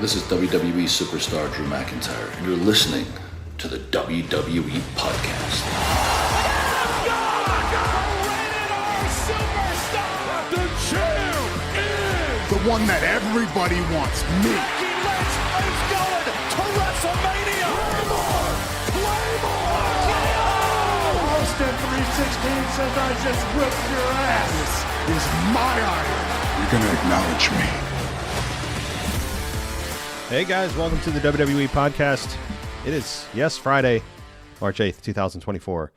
This is WWE superstar Drew McIntyre, and you're listening to the WWE Podcast. The champ is the one that everybody wants, me. Becky Lynch is going to WrestleMania. Claymore! Austin 316 says I just whipped your ass. This is my iron. You're going to acknowledge me. Hey guys, welcome to the WWE Podcast. It is, Friday, March 8th, 2024.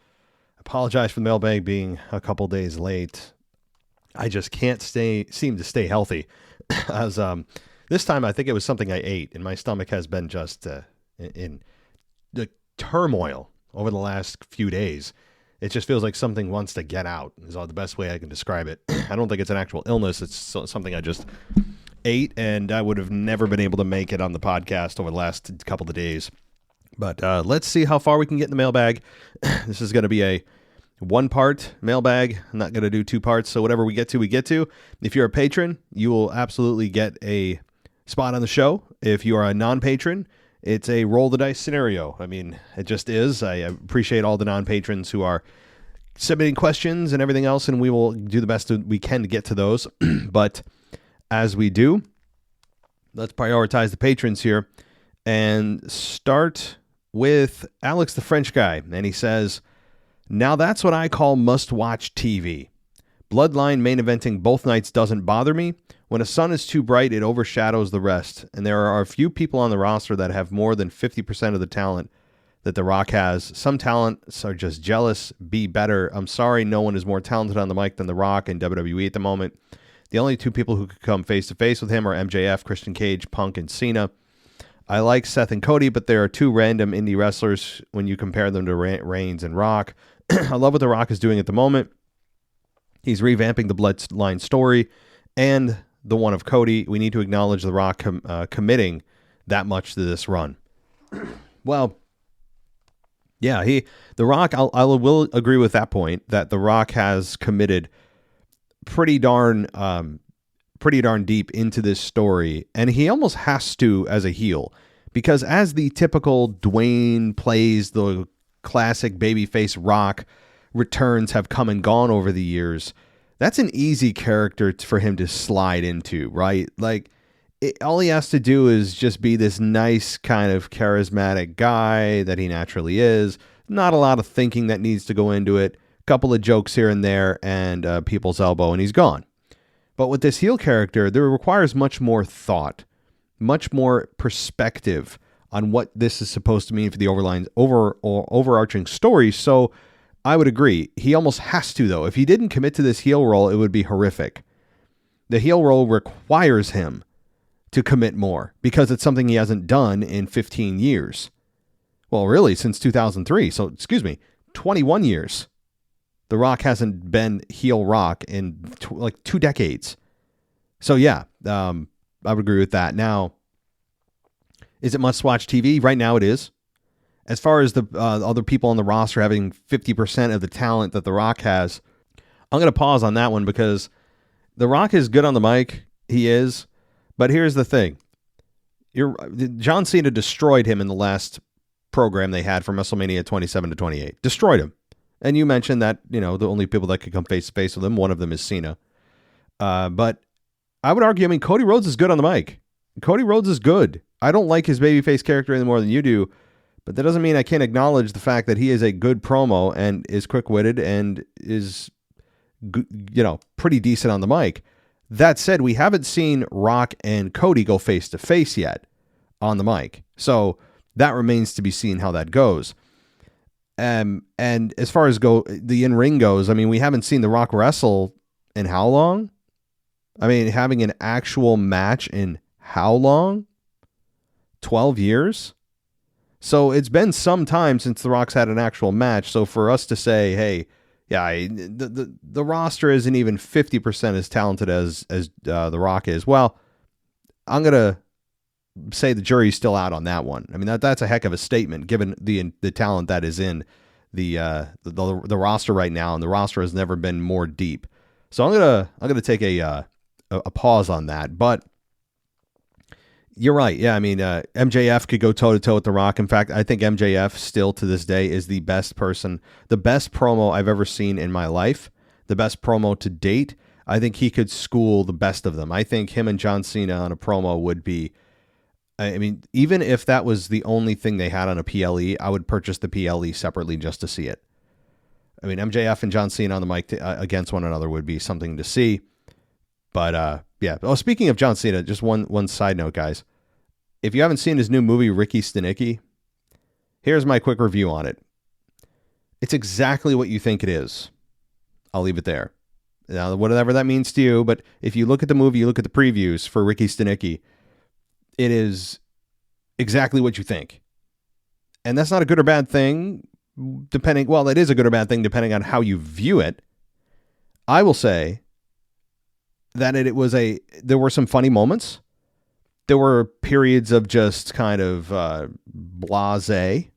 Apologize for the mailbag being a couple days late. I just can't seem to stay healthy. As this time, I think it was something I ate, and my stomach has been just in the turmoil over the last few days. It just feels like something wants to get out, is the best way I can describe it. I don't think it's an actual illness. It's something I just ate, and I would have never been able to make it on the podcast over the last couple of days. But let's see how far we can get in the mailbag. This is going to be a one-part mailbag. I'm not going to do two parts, so whatever we get to, we get to. If you're a patron, you will absolutely get a spot on the show. If you are a non-patron, it's a roll the dice scenario. I mean, it just is. I appreciate all the non-patrons who are submitting questions and everything else, and we will do the best we can to get to those. But as we do, let's prioritize the patrons here and start with Alex the French guy. And he says, now that's what I call must-watch TV. Bloodline main eventing both nights doesn't bother me. When a sun is too bright, it overshadows the rest. And there are a few people on the roster that have more than 50% of the talent that The Rock has. Some talents are just jealous. Be better. I'm sorry no one is more talented on the mic than The Rock in WWE at the moment. The only two people who could come face-to-face with him are MJF, Christian Cage, Punk, and Cena. I like Seth and Cody, but there are two random indie wrestlers when you compare them to Reigns and Rock. I love what The Rock is doing at the moment. He's revamping the Bloodline story and the one of Cody. We need to acknowledge The Rock committing that much to this run. Well, yeah, The Rock, I will agree with that point, that The Rock has committed pretty darn deep into this story, and he almost has to as a heel, because as the typical Dwayne plays the classic babyface Rock returns have come and gone over the years, that's an easy character for him to slide into, right? Like, all he has to do is just be this nice kind of charismatic guy that he naturally is. Not a lot of thinking that needs to go into it. Couple of jokes here and there, and people's elbow, and he's gone. But with this heel character, there requires much more thought, much more perspective on what this is supposed to mean for the overarching story. So I would agree. He almost has to, though. If he didn't commit to this heel role, it would be horrific. The heel role requires him to commit more because it's something he hasn't done in 15 years. Well, really, since 2003. So, 21 years. The Rock hasn't been heel Rock in 2 decades. So yeah, I would agree with that. Now, is it must-watch TV? Right now it is. As far as the other people on the roster having 50% of the talent that The Rock has, I'm going to pause on that one because The Rock is good on the mic. He is. But here's the thing. John Cena destroyed him in the last program they had from WrestleMania 27 to 28. Destroyed him. And you mentioned that, the only people that could come face-to-face with him, one of them is Cena. But I would argue, Cody Rhodes is good on the mic. Cody Rhodes is good. I don't like his babyface character any more than you do, but that doesn't mean I can't acknowledge the fact that he is a good promo and is quick-witted and is, pretty decent on the mic. That said, we haven't seen Rock and Cody go face-to-face yet on the mic. So that remains to be seen how that goes. And as far as the in-ring goes, we haven't seen The Rock wrestle in how long? Having an actual match in how long? 12 years? So it's been some time since The Rock's had an actual match. So for us to say, hey, yeah, the roster isn't even 50% as talented as The Rock is. Well, I'm going to say the jury's still out on that one. That's a heck of a statement given the talent that is in the roster right now, and the roster has never been more deep. So I'm gonna take a pause on that. But You're right. Yeah, I mean, MJF could go toe-to-toe with The Rock. In fact, I think MJF still to this day is the best promo I've ever seen in my life, the best promo to date. I think he could school the best of them. I think him and John Cena on a promo would be, I mean, even if that was the only thing they had on a PLE, I would purchase the PLE separately just to see it. I mean, MJF and John Cena on the mic against one another would be something to see. But yeah. Oh, speaking of John Cena, just one side note, guys. If you haven't seen his new movie, Ricky Stenicki, here's my quick review on it. It's exactly what you think it is. I'll leave it there. Now, whatever that means to you, but if you look at the movie, you look at the previews for Ricky Stenicki, it is exactly what you think. And that's not a good or bad thing, it is a good or bad thing depending on how you view it. I will say that there were some funny moments. There were periods of just kind of blasé.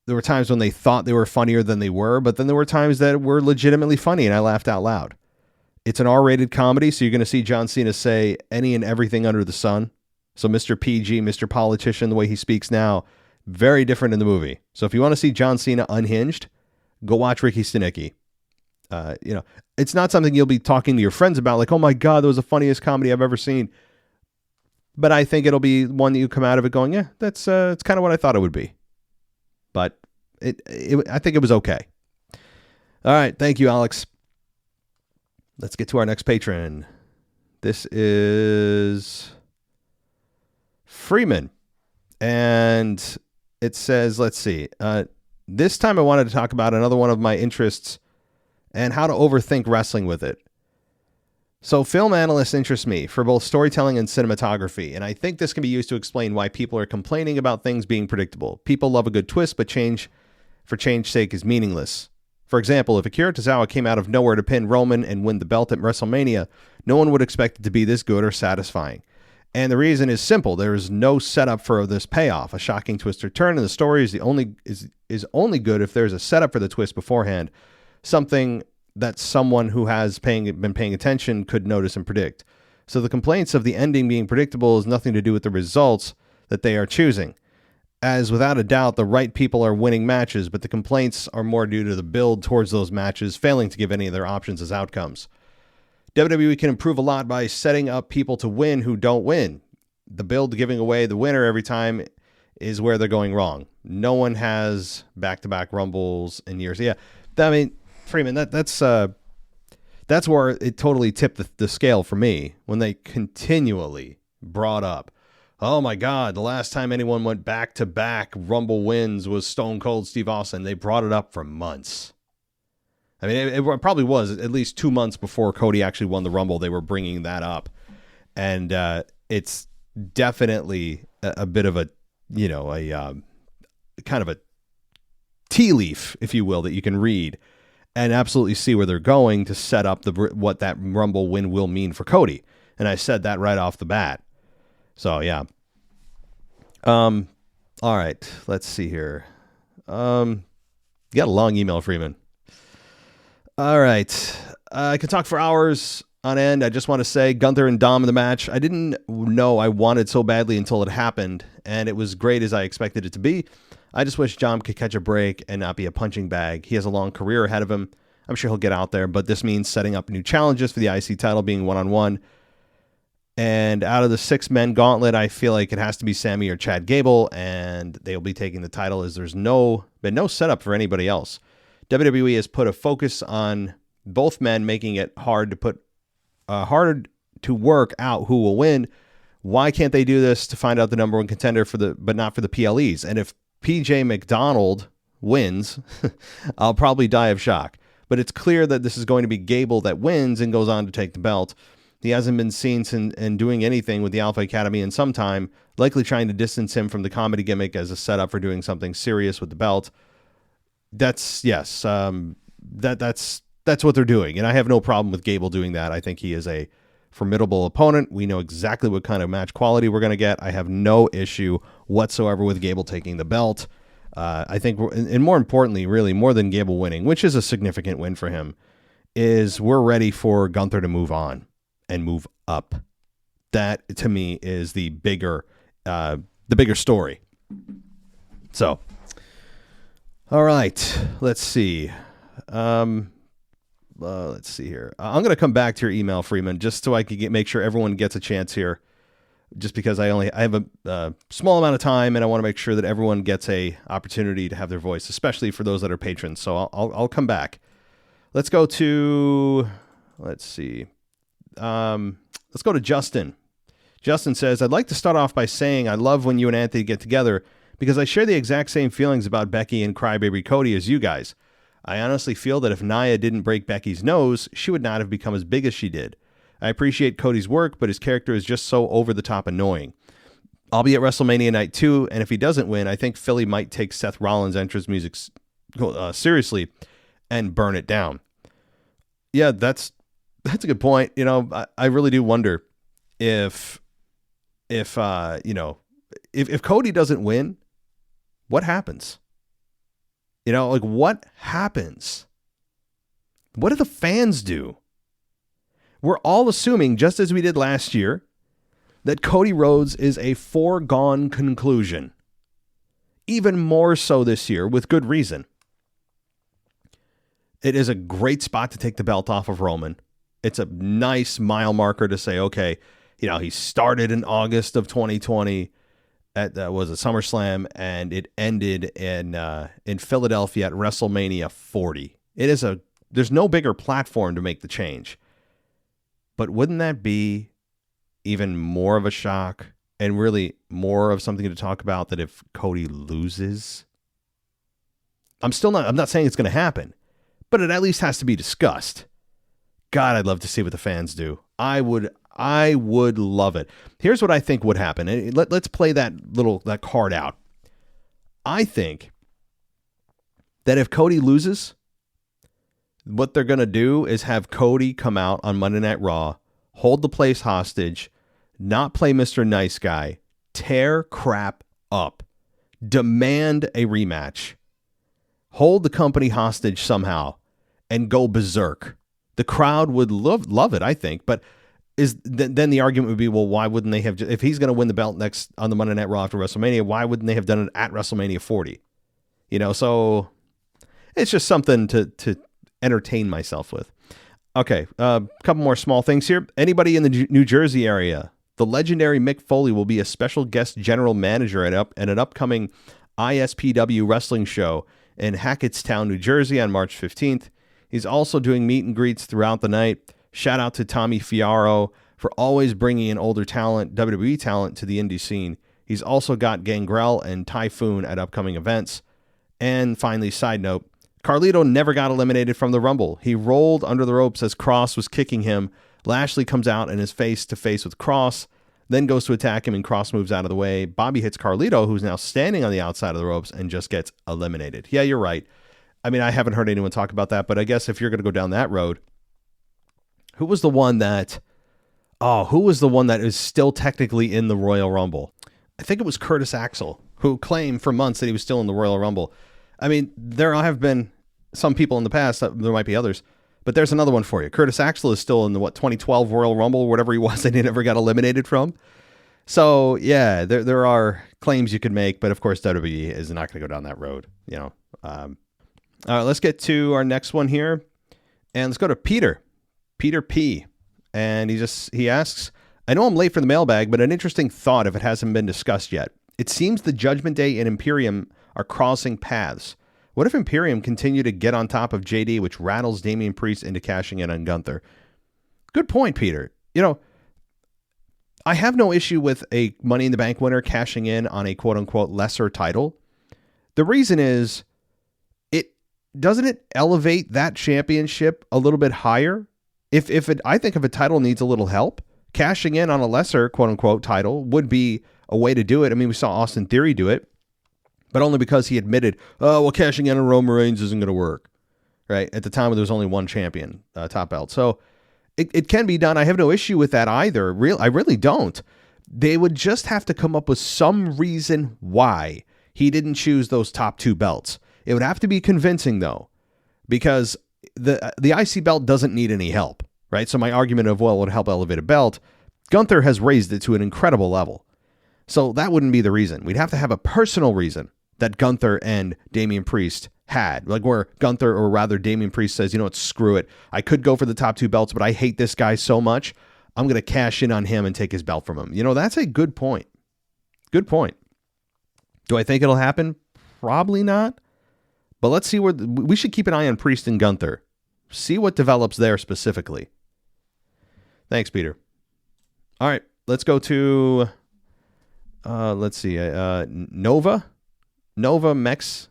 There were times when they thought they were funnier than they were, but then there were times that were legitimately funny and I laughed out loud. It's an R-rated comedy, so you're going to see John Cena say any and everything under the sun. So Mr. PG, Mr. Politician, the way he speaks now, very different in the movie. So if you want to see John Cena unhinged, go watch Ricky Stenicki. It's not something you'll be talking to your friends about, like, oh my God, that was the funniest comedy I've ever seen. But I think it'll be one that you come out of it going, yeah, it's kind of what I thought it would be. But I think it was okay. All right. Thank you, Alex. Let's get to our next patron. This is Freeman. And it says, let's see. This time I wanted to talk about another one of my interests and how to overthink wrestling with it. So film analysts interest me for both storytelling and cinematography, and I think this can be used to explain why people are complaining about things being predictable. People love a good twist, but change for change's sake is meaningless. For example, if Akira Tozawa came out of nowhere to pin Roman and win the belt at WrestleMania, no one would expect it to be this good or satisfying. And the reason is simple. There is no setup for this payoff. A shocking twist or turn in the story is only good if there's a setup for the twist beforehand, something that someone who has been paying attention could notice and predict. So the complaints of the ending being predictable has nothing to do with the results that they are choosing, as without a doubt the right people are winning matches, but the complaints are more due to the build towards those matches failing to give any of their options as outcomes. WWE can improve a lot by setting up people to win who don't win. The build giving away the winner every time is where they're going wrong. No one has back-to-back Rumbles in years. Yeah, I mean, Freeman, that's where it totally tipped the scale for me when they continually brought up, oh my God, the last time anyone went back-to-back Rumble wins was Stone Cold Steve Austin. They brought it up for months. I mean, it probably was at least 2 months before Cody actually won the Rumble. They were bringing that up, and it's definitely a bit of a kind of a tea leaf, if you will, that you can read and absolutely see where they're going to set up what that Rumble win will mean for Cody. And I said that right off the bat. So, yeah. All right. Let's see here. You got a long email, Freeman. All right. I could talk for hours on end. I just want to say Gunther and Dom in the match. I didn't know I wanted so badly until it happened, and it was great as I expected it to be. I just wish Dom could catch a break and not be a punching bag. He has a long career ahead of him. I'm sure he'll get out there, but this means setting up new challenges for the IC title being one-on-one. And out of the 6-men gauntlet, I feel like it has to be Sammy or Chad Gable, and they'll be taking the title as there's been no setup for anybody else. WWE has put a focus on both men, making it hard to work out who will win. Why can't they do this to find out the number one contender but not for the PLEs? And if PJ McDonald wins, I'll probably die of shock. But it's clear that this is going to be Gable that wins and goes on to take the belt. He hasn't been seen and doing anything with the Alpha Academy in some time, likely trying to distance him from the comedy gimmick as a setup for doing something serious with the belt. That's what they're doing, and I have no problem with Gable doing that. I think he is a formidable opponent. We know exactly what kind of match quality we're going to get. I have no issue whatsoever with Gable taking the belt. I think, and more importantly, really more than Gable winning, which is a significant win for him, is we're ready for Gunther to move on and move up. That to me is the bigger story. So, all right, let's see. Let's see here. I'm going to come back to your email, Freeman, just so I can make sure everyone gets a chance here. Just because I have a small amount of time, and I want to make sure that everyone gets a opportunity to have their voice, especially for those that are patrons. So I'll come back. Let's go to. Let's see. Let's go to Justin. Justin says, I'd like to start off by saying I love when you and Anthony get together because I share the exact same feelings about Becky and Crybaby Cody as you guys. I honestly feel that if Nia didn't break Becky's nose, she would not have become as big as she did. I appreciate Cody's work, but his character is just so over-the-top annoying. I'll be at WrestleMania Night 2, and if he doesn't win, I think Philly might take Seth Rollins' entrance music seriously and burn it down. Yeah, that's a good point. You know, I really do wonder if Cody doesn't win, what happens? You know, like, what happens? What do the fans do? We're all assuming, just as we did last year, that Cody Rhodes is a foregone conclusion. Even more so this year, with good reason. It is a great spot to take the belt off of Roman. It's a nice mile marker to say, okay, you know, he started in August of 2020 at was a SummerSlam, and it ended in Philadelphia at WrestleMania 40. There's no bigger platform to make the change. But wouldn't that be even more of a shock and really more of something to talk about that if Cody loses? I'm not saying it's going to happen, but it at least has to be discussed. God, I'd love to see what the fans do. I would love it. Here's what I think would happen. Let's play that card out. I think that if Cody loses, what they're going to do is have Cody come out on Monday Night Raw, hold the place hostage, not play Mr. Nice Guy, tear crap up, demand a rematch, hold the company hostage somehow, and go berserk. The crowd would love it, I think, but then the argument would be, well, why wouldn't they have, if he's going to win the belt next on the Monday Night Raw after WrestleMania, why wouldn't they have done it at WrestleMania 40? You know, so it's just something to entertain myself with. Okay, a couple more small things here. Anybody in the New Jersey area, the legendary Mick Foley will be a special guest general manager at an upcoming ISPW wrestling show in Hackettstown, New Jersey on March 15th. He's also doing meet and greets throughout the night. Shout out to Tommy Fiaro for always bringing in older talent, WWE talent, to the indie scene. He's also got Gangrel and Typhoon at upcoming events. And finally, side note, Carlito never got eliminated from the Rumble. He rolled under the ropes as Cross was kicking him. Lashley comes out and is face to face with Cross, then goes to attack him and Cross moves out of the way. Bobby hits Carlito, who's now standing on the outside of the ropes, and just gets eliminated. Yeah, you're right. I mean, I haven't heard anyone talk about that, but I guess if you're going to go down that road, who was the one that is still technically in the Royal Rumble? I think it was Curtis Axel, who claimed for months that he was still in the Royal Rumble. I mean, there have been some people in the past, there might be others, but there's another one for you. Curtis Axel is still in the 2012 Royal Rumble, whatever he was that he never got eliminated from. So yeah, there are claims you could make, but of course WWE is not going to go down that road. You know. All right, let's get to our next one here, and let's go to Peter P. And he asks, I know I'm late for the mailbag, but an interesting thought if it hasn't been discussed yet. It seems the Judgment Day and Imperium are crossing paths. What if Imperium continue to get on top of JD, which rattles Damian Priest into cashing in on Gunther? Good point, Peter. You know, I have no issue with a Money in the Bank winner cashing in on a quote-unquote lesser title. The reason is, doesn't it elevate that championship a little bit higher? I think if a title needs a little help, cashing in on a lesser quote-unquote title would be a way to do it. I mean, we saw Austin Theory do it, but only because he admitted, cashing in on Roman Reigns isn't going to work, right? At the time, there was only one champion, top belt. So it can be done. I have no issue with that either. I really don't. They would just have to come up with some reason why he didn't choose those top two belts. It would have to be convincing, though, because the IC belt doesn't need any help, right? So my argument of, well, it would help elevate a belt Gunther has raised it to an incredible level. So that wouldn't be the reason. We'd have to have a personal reason that Gunther and Damian Priest had. Like where Gunther, or rather Damian Priest, says, you know what, screw it. I could go for the top 2 belts, but I hate this guy so much, I'm going to cash in on him and take his belt from him. You know, that's a good point. Good point. Do I think it'll happen? Probably not. But let's see we should keep an eye on Priest and Gunther. See what develops there specifically. Thanks, Peter. All right, let's go to, let's see, Nova Mexis.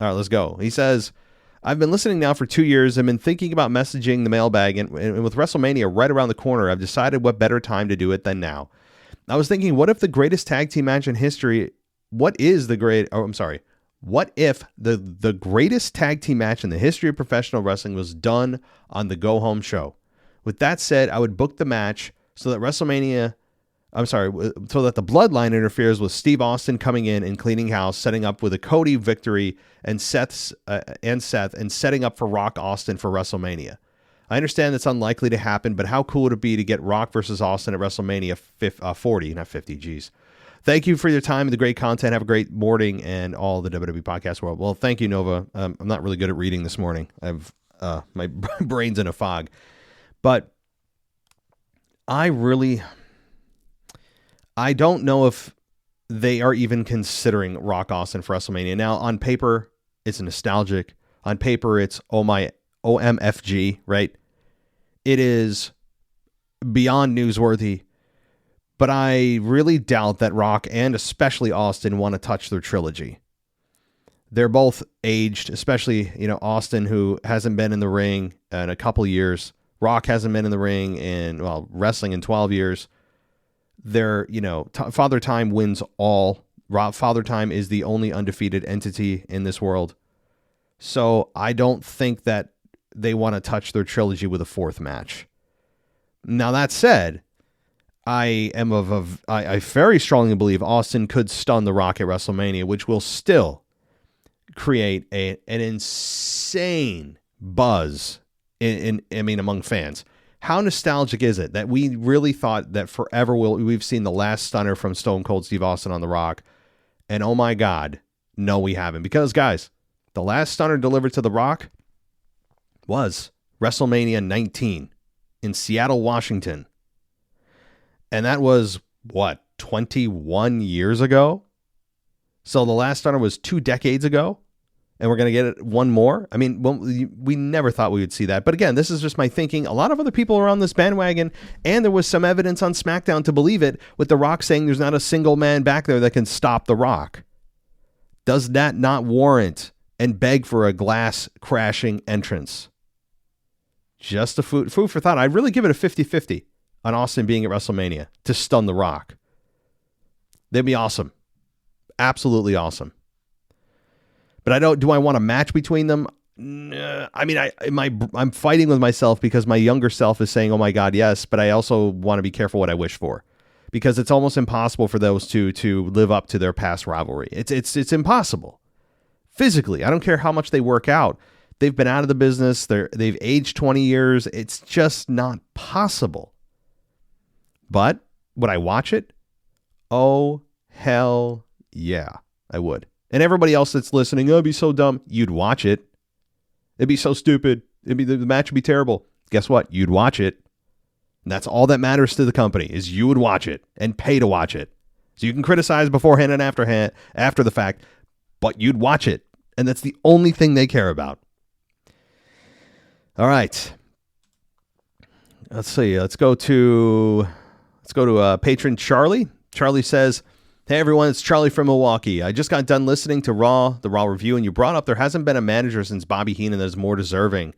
All right, let's go. He says, I've been listening now for 2 years. I've been thinking about messaging the mailbag, and with WrestleMania right around the corner, I've decided what better time to do it than now. I was thinking, what if the greatest tag team match in history, what if the greatest tag team match in the history of professional wrestling was done on the Go Home show? With that said, I would book the match so that so that the Bloodline interferes with Steve Austin coming in and cleaning house, setting up with a Cody victory and Seth, and setting up for Rock Austin for WrestleMania. I understand that's unlikely to happen, but how cool would it be to get Rock versus Austin at WrestleMania 40, not 50, geez. Thank you for your time and the great content. Have a great morning and all the WWE podcast world. Well, thank you, Nova. I'm not really good at reading this morning. I've my brain's in a fog. But I don't know if they are even considering Rock Austin for WrestleMania. Now, on paper, it's nostalgic. On paper, it's OMFG, right? It is beyond newsworthy. But I really doubt that Rock and especially Austin want to touch their trilogy. They're both aged, especially, Austin, who hasn't been in the ring in a couple years. Rock hasn't been in the ring wrestling in 12 years. They're, Father Time wins all. Father Time is the only undefeated entity in this world. So I don't think that they want to touch their trilogy with a 4th match. Now, that said, I very strongly believe Austin could stun The Rock at WrestleMania, which will still create an insane buzz among fans. How nostalgic is it that we really thought that forever we've seen the last stunner from Stone Cold Steve Austin on The Rock, and oh my God, no, we haven't. Because guys, the last stunner delivered to The Rock was WrestleMania 19 in Seattle, Washington. And that was, 21 years ago? So the last stunner was 2 decades ago, and we're going to get it one more? I mean, we never thought we would see that. But again, this is just my thinking. A lot of other people are on this bandwagon, and there was some evidence on SmackDown to believe it, with The Rock saying there's not a single man back there that can stop The Rock. Does that not warrant and beg for a glass-crashing entrance? Just a food for thought. I'd really give it a 50-50. On Austin being at WrestleMania to stun The Rock. They'd be awesome. Absolutely awesome. But do I want a match between them? I mean, I'm fighting with myself because my younger self is saying, oh my God, yes, but I also want to be careful what I wish for, because it's almost impossible for those two to live up to their past rivalry. It's impossible. Physically, I don't care how much they work out. They've been out of the business. They've aged 20 years. It's just not possible. But would I watch it? Oh, hell yeah, I would. And everybody else that's listening, it'd be so dumb. You'd watch it. It'd be so stupid. The match would be terrible. Guess what? You'd watch it. And that's all that matters to the company, is you would watch it and pay to watch it. So you can criticize beforehand and after the fact, but you'd watch it. And that's the only thing they care about. All right. Let's see. Let's go to patron Charlie. Charlie says, hey everyone, it's Charlie from Milwaukee. I just got done listening to the Raw review, and you brought up there hasn't been a manager since Bobby Heenan that is more deserving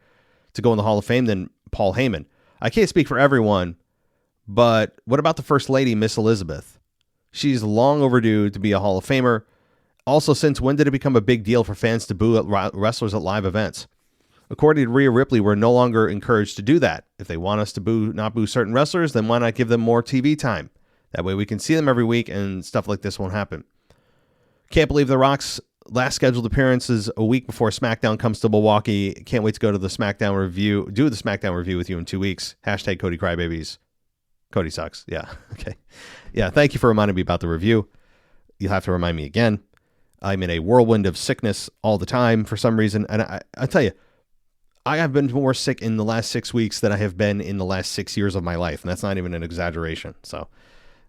to go in the Hall of Fame than Paul Heyman. I can't speak for everyone, but what about the First Lady, Miss Elizabeth? She's long overdue to be a Hall of Famer. Also, since when did it become a big deal for fans to boo at wrestlers at live events? According to Rhea Ripley, we're no longer encouraged to do that. If they want us to not boo certain wrestlers, then why not give them more TV time? That way we can see them every week and stuff like this won't happen. Can't believe The Rock's last scheduled appearance is a week before SmackDown comes to Milwaukee. Can't wait to go to the SmackDown review, with you in 2 weeks. #Cody Crybabies. Cody sucks. Yeah. Okay. Yeah. Thank you for reminding me about the review. You'll have to remind me again. I'm in a whirlwind of sickness all the time for some reason. And I tell you, I have been more sick in the last 6 weeks than I have been in the last 6 years of my life. And that's not even an exaggeration. So,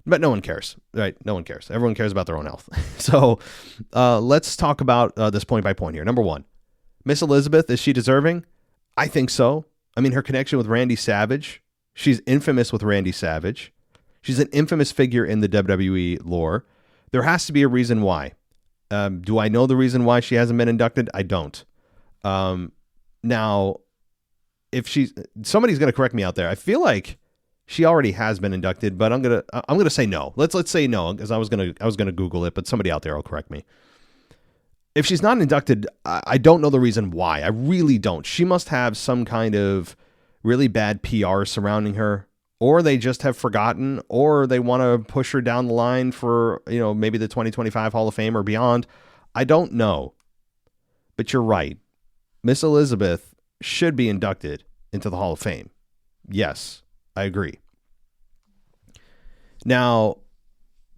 but no one cares, right? No one cares. Everyone cares about their own health. So let's talk about this point by point here. Number one, Miss Elizabeth, is she deserving? I think so. I mean, her connection with Randy Savage, she's infamous with Randy Savage. She's an infamous figure in the WWE lore. There has to be a reason why. Do I know the reason why she hasn't been inducted? I don't. Now, if somebody's going to correct me out there. I feel like she already has been inducted, but I'm gonna say no. Let's say no, because I was gonna Google it, but somebody out there will correct me. If she's not inducted, I don't know the reason why. I really don't. She must have some kind of really bad PR surrounding her, or they just have forgotten, or they want to push her down the line for, maybe the 2025 Hall of Fame or beyond. I don't know. But you're right. Miss Elizabeth should be inducted into the Hall of Fame. Yes, I agree. Now,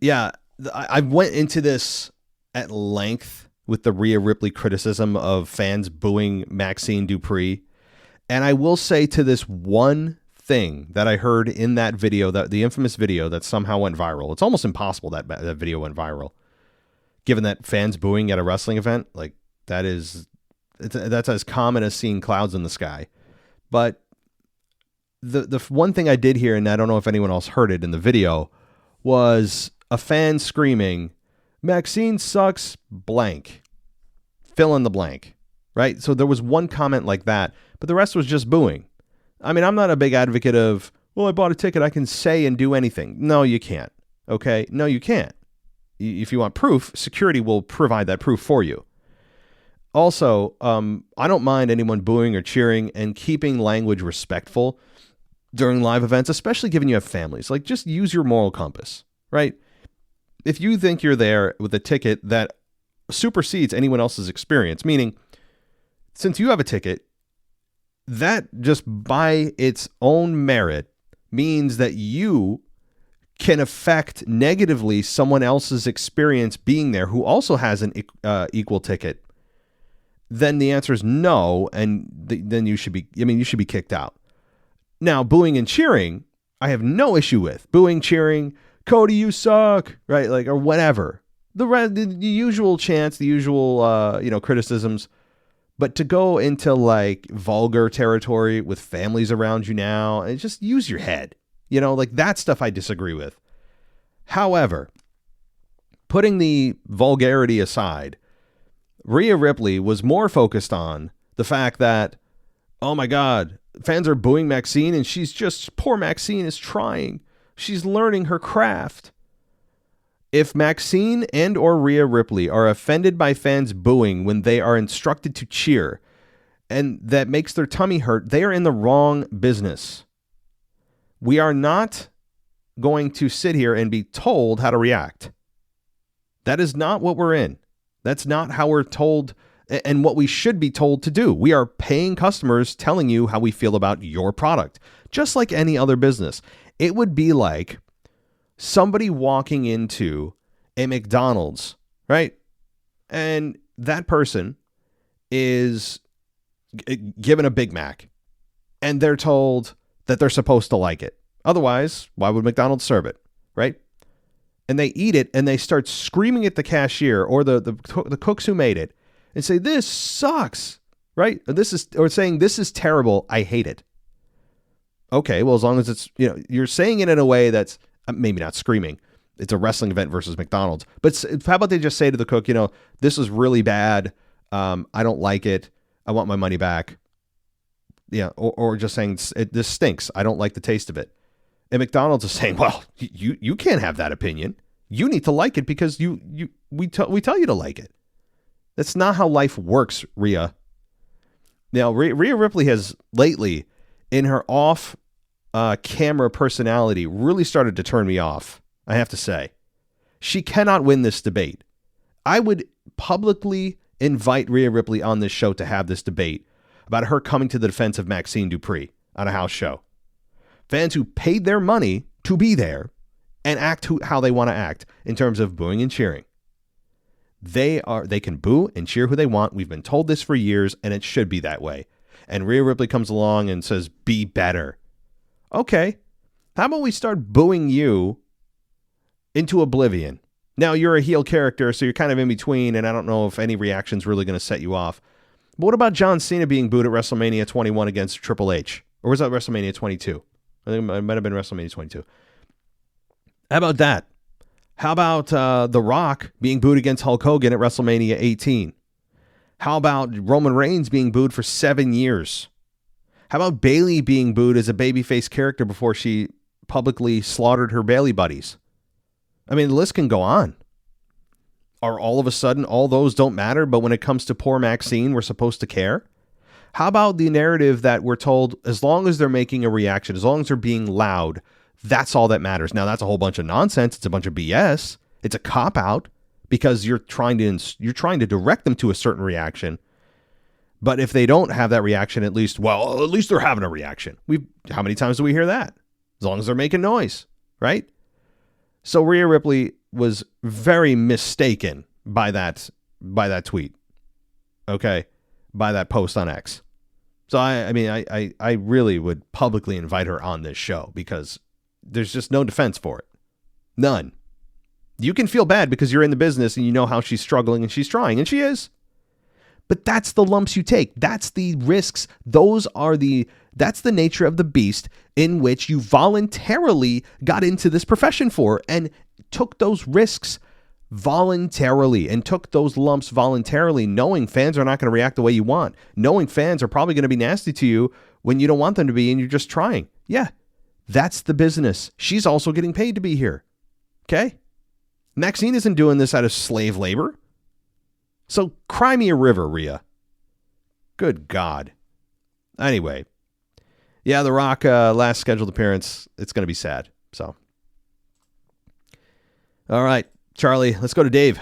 yeah, I went into this at length with the Rhea Ripley criticism of fans booing Maxine Dupree. And I will say to this one thing that I heard in that video, that the infamous video that somehow went viral. It's almost impossible that video went viral, given that fans booing at a wrestling event, like that's as common as seeing clouds in the sky. But the one thing I did hear, and I don't know if anyone else heard it in the video, was a fan screaming, "Maxine sucks, blank." Fill in the blank, right? So there was one comment like that, but the rest was just booing. I mean, I'm not a big advocate of, well, I bought a ticket, I can say and do anything. No, you can't. Okay? No, you can't. If you want proof, security will provide that proof for you. Also, I don't mind anyone booing or cheering and keeping language respectful during live events, especially given you have families. Like, just use your moral compass, right? If you think you're there with a ticket that supersedes anyone else's experience, meaning since you have a ticket, that just by its own merit means that you can affect negatively someone else's experience being there who also has an equal ticket, then the answer is no, and then you should be kicked out. Now, booing and cheering, I have no issue with. Booing, cheering, Cody, you suck, right? Like, or whatever. The usual chants, the usual, criticisms. But to go into like vulgar territory with families around you now, and just use your head, like that stuff I disagree with. However, putting the vulgarity aside, Rhea Ripley was more focused on the fact that, oh my God, fans are booing Maxine and poor Maxine is trying. She's learning her craft. If Maxine and or Rhea Ripley are offended by fans booing when they are instructed to cheer, and that makes their tummy hurt, they are in the wrong business. We are not going to sit here and be told how to react. That is not what we're in. That's not how we're told and what we should be told to do. We are paying customers telling you how we feel about your product, just like any other business. It would be like somebody walking into a McDonald's, right? And that person is given a Big Mac and they're told that they're supposed to like it. Otherwise, why would McDonald's serve it, right? And they eat it and they start screaming at the cashier or the cooks who made it and say, "This sucks," right? Or saying, "This is terrible. I hate it." Okay, well, as long as it's, you're saying it in a way that's maybe not screaming. It's a wrestling event versus McDonald's. But how about they just say to the cook, "This is really bad. I don't like it. I want my money back." Yeah, or just saying, "This stinks. I don't like the taste of it." And McDonald's is saying, "Well, you can't have that opinion. You need to like it because we tell you to like it." That's not how life works, Rhea. Now, Rhea Ripley has lately, in her off camera personality, really started to turn me off, I have to say. She cannot win this debate. I would publicly invite Rhea Ripley on this show to have this debate about her coming to the defense of Maxine Dupree on a house show. Fans who paid their money to be there and act how they want to act in terms of booing and cheering. They can boo and cheer who they want. We've been told this for years, and it should be that way. And Rhea Ripley comes along and says, be better. Okay. How about we start booing you into oblivion? Now, you're a heel character, so you're kind of in between, and I don't know if any reaction's really going to set you off. But what about John Cena being booed at WrestleMania 21 against Triple H? Or was that WrestleMania 22? I think it might have been WrestleMania 22. How about that? How about The Rock being booed against Hulk Hogan at WrestleMania 18? How about Roman Reigns being booed for 7 years? How about Bayley being booed as a babyface character before she publicly slaughtered her Bayley buddies? I mean, the list can go on. Are all of a sudden all those don't matter, but when it comes to poor Maxine, we're supposed to care? How about the narrative that we're told as long as they're making a reaction, as long as they're being loud, that's all that matters? Now, that's a whole bunch of nonsense. It's a bunch of BS. It's a cop-out because you're trying to direct them to a certain reaction. But if they don't have that reaction, at least they're having a reaction. How many times do we hear that? As long as they're making noise, right? So Rhea Ripley was very mistaken by that tweet. Okay? By that post on X. So I really would publicly invite her on this show because there's just no defense for it. None. You can feel bad because you're in the business and you know how she's struggling and she's trying, and she is. But that's the lumps you take. That's the risks. That's the nature of the beast in which you voluntarily got into this profession for and took those risks voluntarily and took those lumps voluntarily, knowing fans are not going to react the way you want, knowing fans are probably going to be nasty to you when you don't want them to be and you're just trying. Yeah, that's the business. She's also getting paid to be here. Okay? Maxine isn't doing this out of slave labor. So cry me a river, Rhea. Good God. Anyway. Yeah, The Rock, last scheduled appearance, it's going to be sad. So. All right, Charlie, let's go to Dave.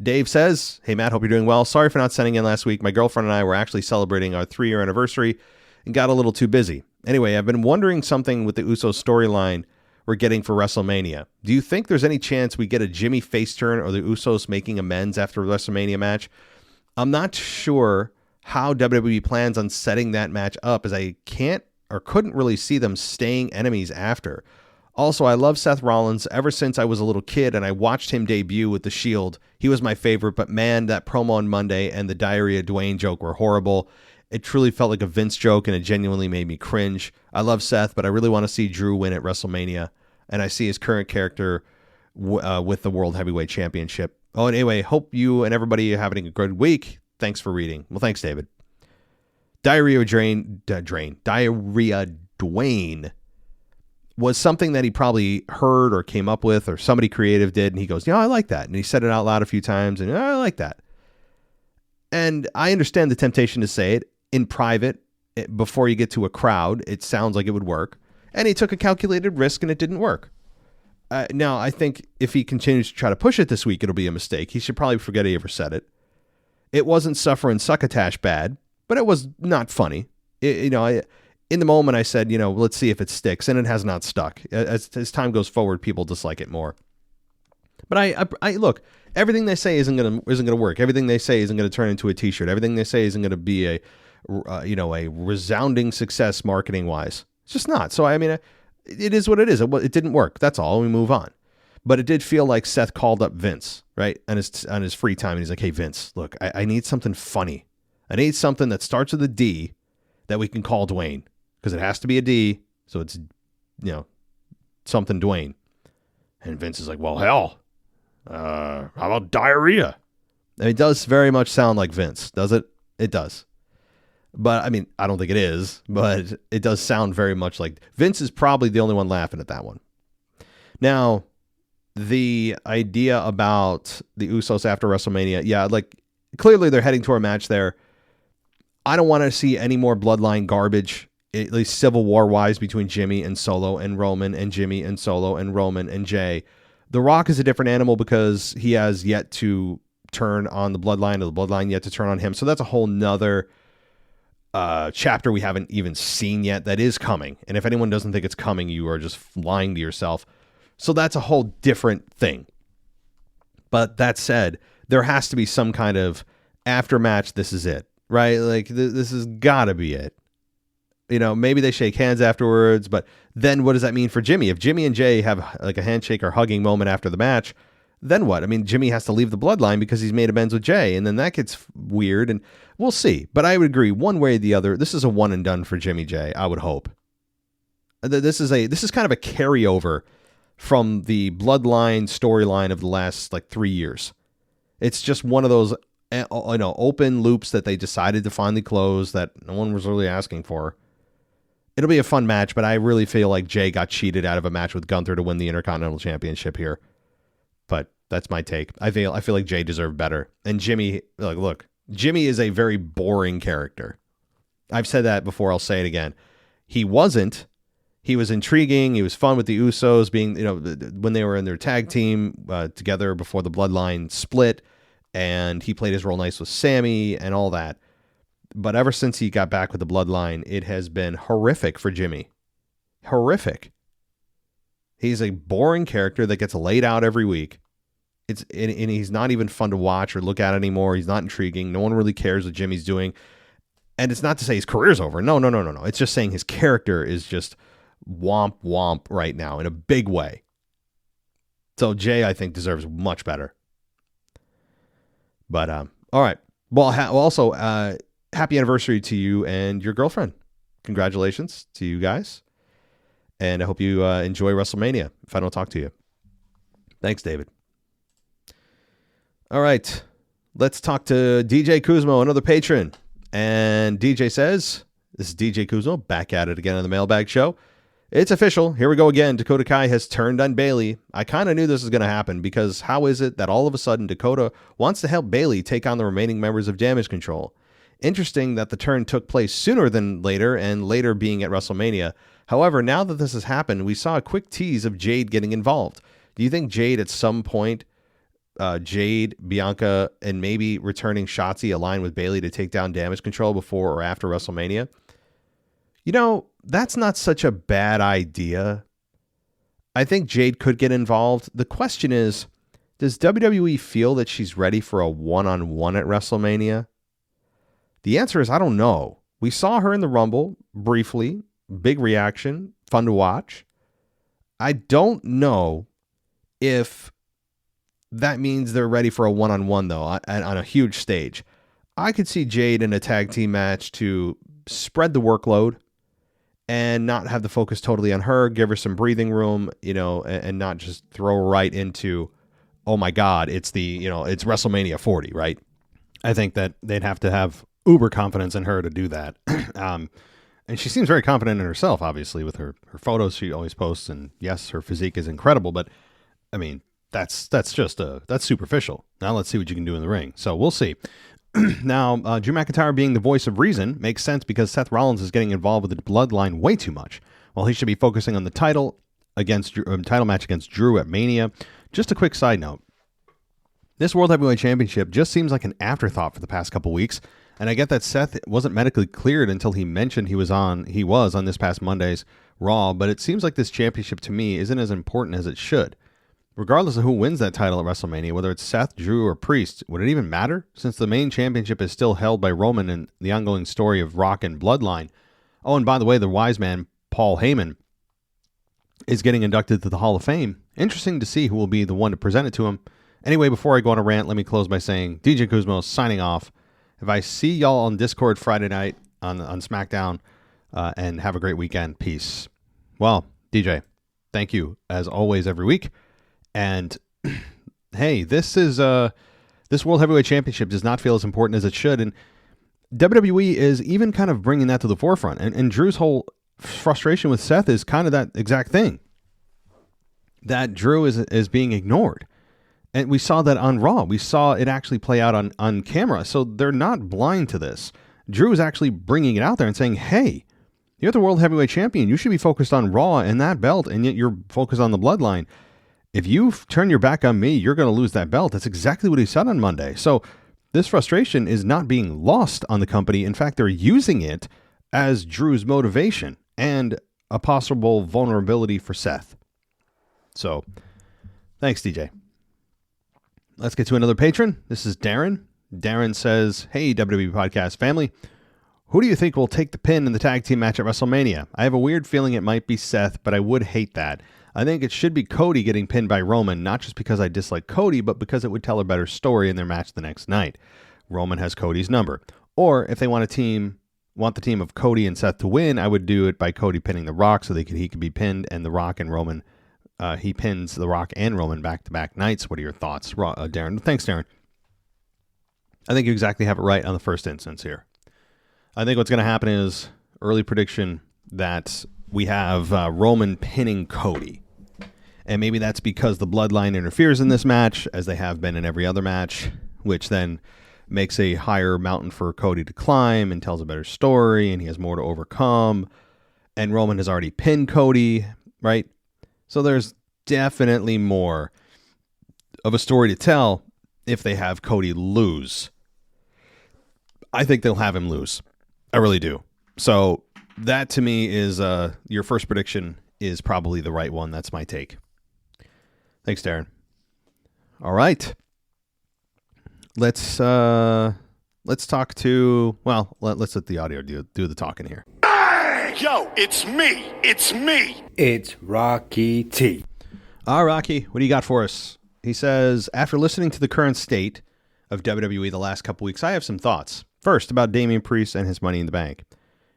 Dave says, hey, Matt, hope you're doing well. Sorry for not sending in last week. My girlfriend and I were actually celebrating our 3-year anniversary and got a little too busy. Anyway, I've been wondering something with the Usos storyline we're getting for WrestleMania. Do you think there's any chance we get a Jimmy face turn or the Usos making amends after a WrestleMania match? I'm not sure how WWE plans on setting that match up, as I can't or couldn't really see them staying enemies after. Also, I love Seth Rollins ever since I was a little kid and I watched him debut with the Shield. He was my favorite, but man, that promo on Monday and the Diarrhea Dwayne joke were horrible. It truly felt like a Vince joke and it genuinely made me cringe. I love Seth, but I really want to see Drew win at WrestleMania. And I see his current character with the World Heavyweight Championship. Oh, and anyway, hope you and everybody are having a good week. Thanks for reading. Well, thanks, David. Diarrhea Dwayne was something that he probably heard or came up with or somebody creative did. And he goes, I like that. And he said it out loud a few times and I like that. And I understand the temptation to say it in private before you get to a crowd. It sounds like it would work. And he took a calculated risk and it didn't work. Now, I think if he continues to try to push it this week, it'll be a mistake. He should probably forget he ever said it. It wasn't suffer and succotash bad, but it was not funny. In the moment I said, let's see if it sticks, and it has not stuck. As time goes forward, people dislike it more. But I look, everything they say isn't gonna work. Everything they say isn't gonna turn into a T-shirt. Everything they say isn't gonna be a resounding success marketing wise. It's just not. So it is what it is. It didn't work. That's all. We move on. But it did feel like Seth called up Vince, right, on his free time, and he's like, "Hey Vince, look, I need something funny. I need something that starts with a D that we can call Dwayne, because it has to be a D, so it's something Dwayne." And Vince is like, "Well, hell, how about diarrhea?" And it does very much sound like Vince, does it? It does. But I don't think it is, but it does sound very much like Vince is probably the only one laughing at that one. Now, the idea about the Usos after WrestleMania, clearly they're heading to a match there. I don't want to see any more bloodline garbage, at least Civil War wise, between Jimmy and Solo and Roman and Jimmy and Solo and Roman and Jay. The Rock is a different animal because he has yet to turn on the bloodline, or the bloodline yet to turn on him. So that's a whole nother chapter we haven't even seen yet that is coming. And if anyone doesn't think it's coming, you are just lying to yourself. So that's a whole different thing. But that said, there has to be some kind of aftermatch. This is it, right? Like this has got to be it. You know, maybe they shake hands afterwards, but then what does that mean for Jimmy? If Jimmy and Jay have like a handshake or hugging moment after the match, then what? I mean, Jimmy has to leave the bloodline because he's made amends with Jay, and then that gets weird, and we'll see. But I would agree, one way or the other, this is a one and done for Jimmy Jay, I would hope. This is kind of a carryover from the bloodline storyline of the last like 3 years. It's just one of those open loops that they decided to finally close that no one was really asking for. It'll be a fun match, but I really feel like Jay got cheated out of a match with Gunther to win the Intercontinental Championship here. But that's my take. I feel like Jay deserved better. And Jimmy, look, Jimmy is a very boring character. I've said that before. I'll say it again. He wasn't. He was intriguing. He was fun with the Usos being, when they were in their tag team together before the bloodline split, and he played his role nice with Sammy and all that. But ever since he got back with the bloodline, it has been horrific for Jimmy. Horrific. He's a boring character that gets laid out every week. And he's not even fun to watch or look at anymore. He's not intriguing. No one really cares what Jimmy's doing. And it's not to say his career's over. No. It's just saying his character is just womp right now in a big way. So Jay, I think, deserves much better. But, all right. Well, also, happy anniversary to you and your girlfriend. Congratulations to you guys. And I hope you enjoy WrestleMania if I don't talk to you. Thanks, David. All right. Let's talk to DJ Kuzmo, another patron. And DJ says, this is DJ Kuzmo back at it again on the Mailbag Show. It's official. Here we go again. Dakota Kai has turned on Bayley. I kind of knew this was going to happen because how is it that all of a sudden Dakota wants to help Bayley take on the remaining members of Damage Control? Interesting that the turn took place sooner than later, and later being at WrestleMania. However, now that this has happened, we saw a quick tease of Jade getting involved. Do you think Jade at some point, Jade, Bianca, and maybe returning Shotzi align with Bayley to take down Damage Control before or after WrestleMania? That's not such a bad idea. I think Jade could get involved. The question is, does WWE feel that she's ready for a one-on-one at WrestleMania? The answer is, I don't know. We saw her in the Rumble briefly. Big reaction. Fun to watch. I don't know if that means they're ready for a one-on-one, though, on a huge stage. I could see Jade in a tag team match to spread the workload and not have the focus totally on her, give her some breathing room, and not just throw her right into, oh my God, it's it's WrestleMania 40, right? I think that they'd have to have uber confidence in her to do that. And she seems very confident in herself, obviously, with her photos she always posts. And yes, her physique is incredible, but I mean, that's superficial. Now let's see what you can do in the ring. So we'll see. Now, Drew McIntyre being the voice of reason makes sense because Seth Rollins is getting involved with the bloodline way too much. While he should be focusing on the title match against Drew at Mania. Just a quick side note. This World Heavyweight Championship just seems like an afterthought for the past couple weeks. And I get that Seth wasn't medically cleared until he mentioned he was on this past Monday's Raw, but it seems like this championship to me isn't as important as it should. Regardless of who wins that title at WrestleMania, whether it's Seth, Drew, or Priest, would it even matter? Since the main championship is still held by Roman and the ongoing story of Rock and Bloodline. Oh, and by the way, the wise man, Paul Heyman, is getting inducted to the Hall of Fame. Interesting to see who will be the one to present it to him. Anyway, before I go on a rant, let me close by saying, DJ Kuzmo signing off. If I see y'all on Discord Friday night on SmackDown, and have a great weekend. Peace. Well, DJ, thank you as always every week. And hey, this World Heavyweight Championship does not feel as important as it should. And WWE is even kind of bringing that to the forefront. And Drew's whole frustration with Seth is kind of that exact thing. That Drew is being ignored. And we saw that on Raw. We saw it actually play out on camera. So they're not blind to this. Drew is actually bringing it out there and saying, hey, you're the World Heavyweight Champion. You should be focused on Raw and that belt, and yet you're focused on the Bloodline. If you turn your back on me, you're going to lose that belt. That's exactly what he said on Monday. So This frustration is not being lost on the company. In fact, they're using it as Drew's motivation and a possible vulnerability for Seth. So, thanks, DJ. Let's get to another patron. This is Darren. Darren says, hey, WWE Podcast family. Who do you think will take the pin in the tag team match at WrestleMania? I have a weird feeling it might be Seth, but I would hate that. I think it should be Cody getting pinned by Roman, not just because I dislike Cody, but because it would tell a better story in their match the next night. Roman has Cody's number. Or if they want the team of Cody and Seth to win, I would do it by Cody pinning The Rock so he could be pinned, and The Rock and Roman, he pins The Rock and Roman back-to-back nights. What are your thoughts, Darren? Thanks, Darren. I think you exactly have it right on the first instance here. I think what's going to happen is, early prediction, that we have Roman pinning Cody. And maybe that's because the bloodline interferes in this match, as they have been in every other match, which then makes a higher mountain for Cody to climb and tells a better story, and he has more to overcome. And Roman has already pinned Cody, right? So there's definitely more of a story to tell if they have Cody lose. I think they'll have him lose. I really do. So that to me is your first prediction is probably the right one. That's my take. Thanks, Darren. All right. Let's talk to, well, let's let the audio do the talking here. Hey, yo, it's me. It's me. It's Rocky T. Rocky, what do you got for us? He says, after listening to the current state of WWE the last couple weeks, I have some thoughts. First, about Damian Priest and his Money in the Bank.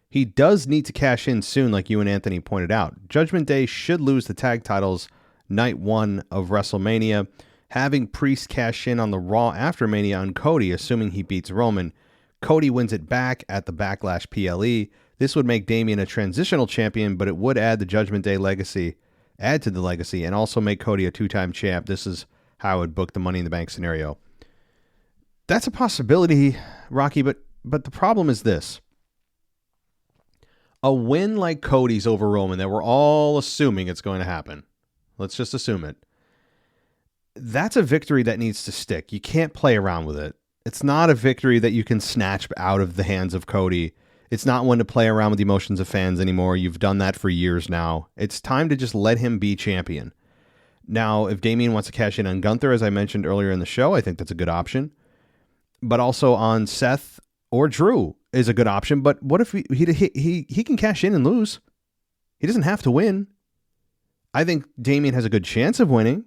He does need to cash in soon, like you and Anthony pointed out. Judgment Day should lose the tag titles night 1 of WrestleMania. Having Priest cash in on the Raw after Mania on Cody, assuming he beats Roman. Cody wins it back at the Backlash PLE. This would make Damian a transitional champion, but it would add the Judgment Day legacy, and also make Cody a 2-time champ. This is how I would book the Money in the Bank scenario. That's a possibility, Rocky, but the problem is this. A win like Cody's over Roman, that we're all assuming it's going to happen. Let's just assume it. That's a victory that needs to stick. You can't play around with it. It's not a victory that you can snatch out of the hands of Cody. It's not one to play around with the emotions of fans anymore. You've done that for years now. It's time to just let him be champion. Now, if Damian wants to cash in on Gunther, as I mentioned earlier in the show, I think that's a good option. But also on Seth or Drew is a good option. But what if he can cash in and lose? He doesn't have to win. I think Damian has a good chance of winning.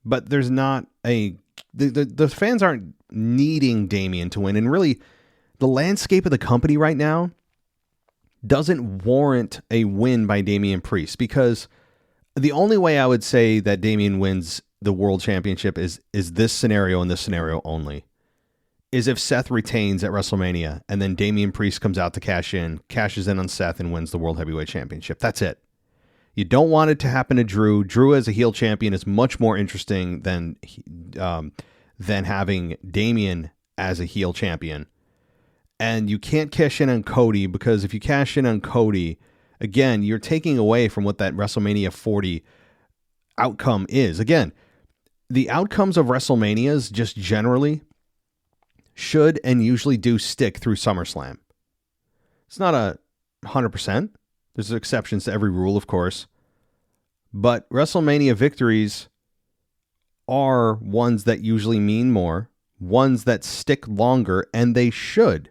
But there's not the fans aren't needing Damian to win. And really, the landscape of the company right now doesn't warrant a win by Damian Priest, because the only way I would say that Damian wins the world championship is this scenario and this scenario only, is if Seth retains at WrestleMania and then Damian Priest comes out to cashes in on Seth and wins the World Heavyweight Championship. That's it. You don't want it to happen to Drew. Drew as a heel champion is much more interesting than having Damian as a heel champion. And you can't cash in on Cody, because if you cash in on Cody, again, you're taking away from what that WrestleMania 40 outcome is. Again, the outcomes of WrestleManias just generally should and usually do stick through SummerSlam. It's not 100%. There's exceptions to every rule, of course. But WrestleMania victories are ones that usually mean more, ones that stick longer, and they should.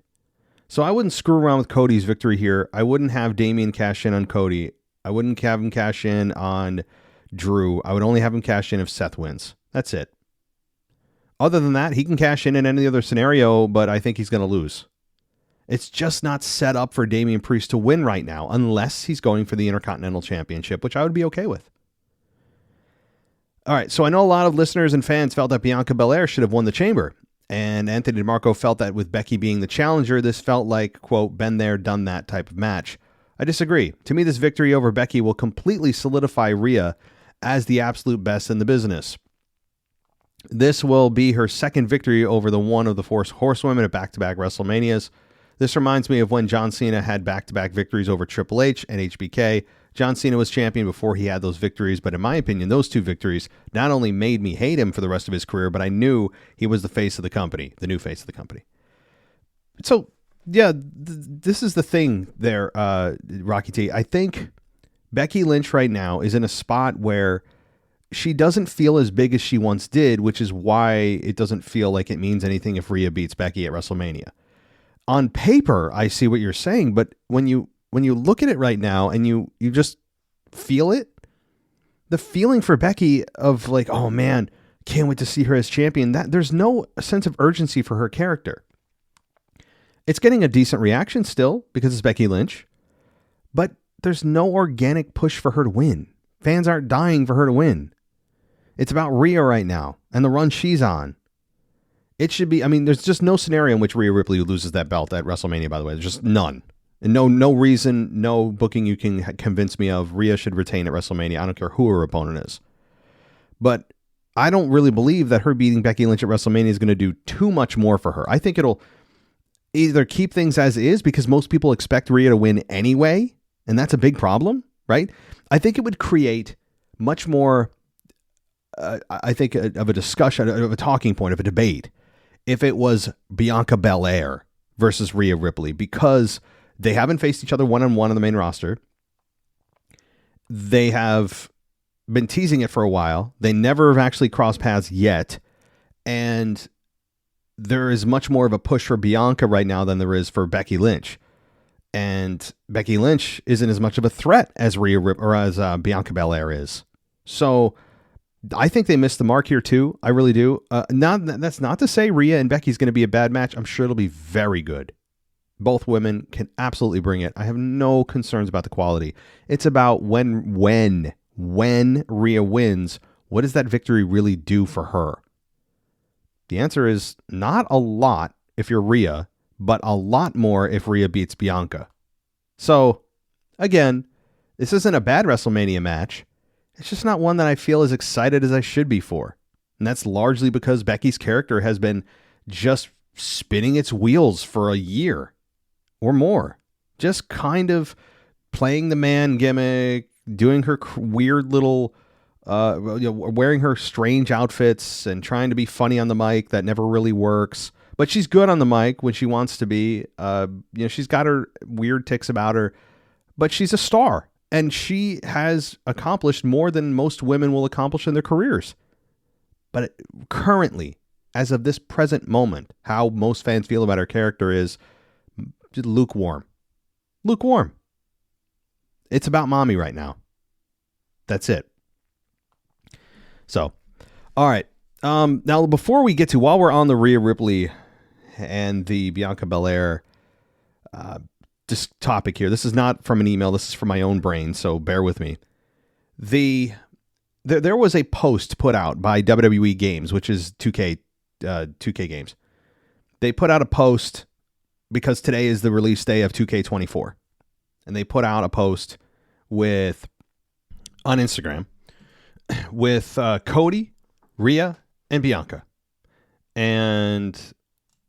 So I wouldn't screw around with Cody's victory here. I wouldn't have Damian cash in on Cody. I wouldn't have him cash in on Drew. I would only have him cash in if Seth wins. That's it. Other than that, he can cash in any other scenario, but I think he's going to lose. It's just not set up for Damian Priest to win right now, unless he's going for the Intercontinental Championship, which I would be okay with. All right, so I know a lot of listeners and fans felt that Bianca Belair should have won the Chamber. And Anthony DeMarco felt that with Becky being the challenger, this felt like, quote, been there, done that type of match. I disagree. To me, this victory over Becky will completely solidify Rhea as the absolute best in the business. This will be her second victory over the one of the four horsewomen at back-to-back WrestleManias. This reminds me of when John Cena had back-to-back victories over Triple H and HBK. John Cena was champion before he had those victories, but in my opinion, those two victories not only made me hate him for the rest of his career, but I knew he was the face of the company, the new face of the company. So, yeah, this is the thing there, Rocky T. I think Becky Lynch right now is in a spot where she doesn't feel as big as she once did, which is why it doesn't feel like it means anything if Rhea beats Becky at WrestleMania. On paper, I see what you're saying, but when you look at it right now and you just feel it, the feeling for Becky of like, oh man, can't wait to see her as champion, that there's no sense of urgency for her character. It's getting a decent reaction still because it's Becky Lynch, but there's no organic push for her to win. Fans aren't dying for her to win. It's about Rhea right now and the run she's on. It should be, there's just no scenario in which Rhea Ripley loses that belt at WrestleMania, by the way. There's just none. And no reason, no booking you can convince me of Rhea should retain at WrestleMania. I don't care who her opponent is. But I don't really believe that her beating Becky Lynch at WrestleMania is going to do too much more for her. I think it'll either keep things as is because most people expect Rhea to win anyway, and that's a big problem, right? I think it would create much more, of a discussion, of a talking point, of a debate, if it was Bianca Belair versus Rhea Ripley, because they haven't faced each other one-on-one on the main roster. They have been teasing it for a while. They never have actually crossed paths yet. And there is much more of a push for Bianca right now than there is for Becky Lynch. And Becky Lynch isn't as much of a threat as Bianca Belair is. So I think they missed the mark here too. I really do. That's not to say Rhea and Becky's going to be a bad match. I'm sure it'll be very good. Both women can absolutely bring it. I have no concerns about the quality. It's about when Rhea wins, what does that victory really do for her? The answer is not a lot if you're Rhea, but a lot more if Rhea beats Bianca. So, again, this isn't a bad WrestleMania match. It's just not one that I feel as excited as I should be for. And that's largely because Becky's character has been just spinning its wheels for a year or more. Just kind of playing the man gimmick, doing her weird little, wearing her strange outfits and trying to be funny on the mic that never really works. But she's good on the mic when she wants to be. She's got her weird tics about her, but she's a star. And she has accomplished more than most women will accomplish in their careers. But currently, as of this present moment, how most fans feel about her character is just lukewarm. Lukewarm. It's about mommy right now. That's it. So, all right. Now, before we get to, while we're on the Rhea Ripley and the Bianca Belair this topic here. This is not from an email. This is from my own brain, so bear with me. There was a post put out by WWE Games, which is 2K Games. They put out a post because today is the release day of 2K24. And they put out a post on Instagram with Cody, Rhea, and Bianca. And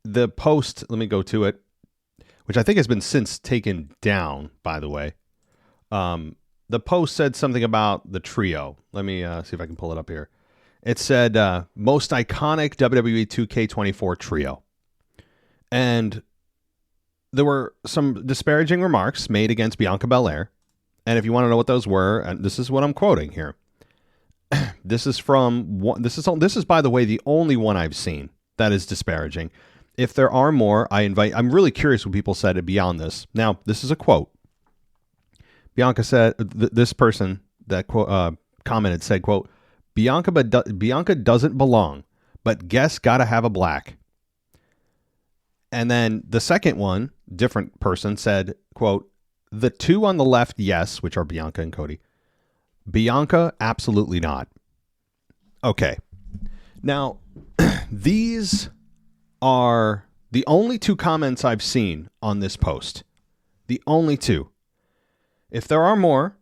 the post, let me go to it, which I think has been since taken down, by the way. The post said something about the trio. Let me see if I can pull it up here. It said, most iconic WWE 2K24 trio. And there were some disparaging remarks made against Bianca Belair. And if you want to know what those were, and this is what I'm quoting here. This is, by the way, the only one I've seen that is disparaging. If there are more, I'm really curious what people said beyond this. Now, this is a quote. Bianca said, this person that commented said, quote, Bianca doesn't belong, but guess gotta have a black. And then the second one, different person, said, quote, the two on the left, yes, which are Bianca and Cody. Bianca, absolutely not. Okay. Now, these are the only two comments I've seen on this post. The only two. If there are more,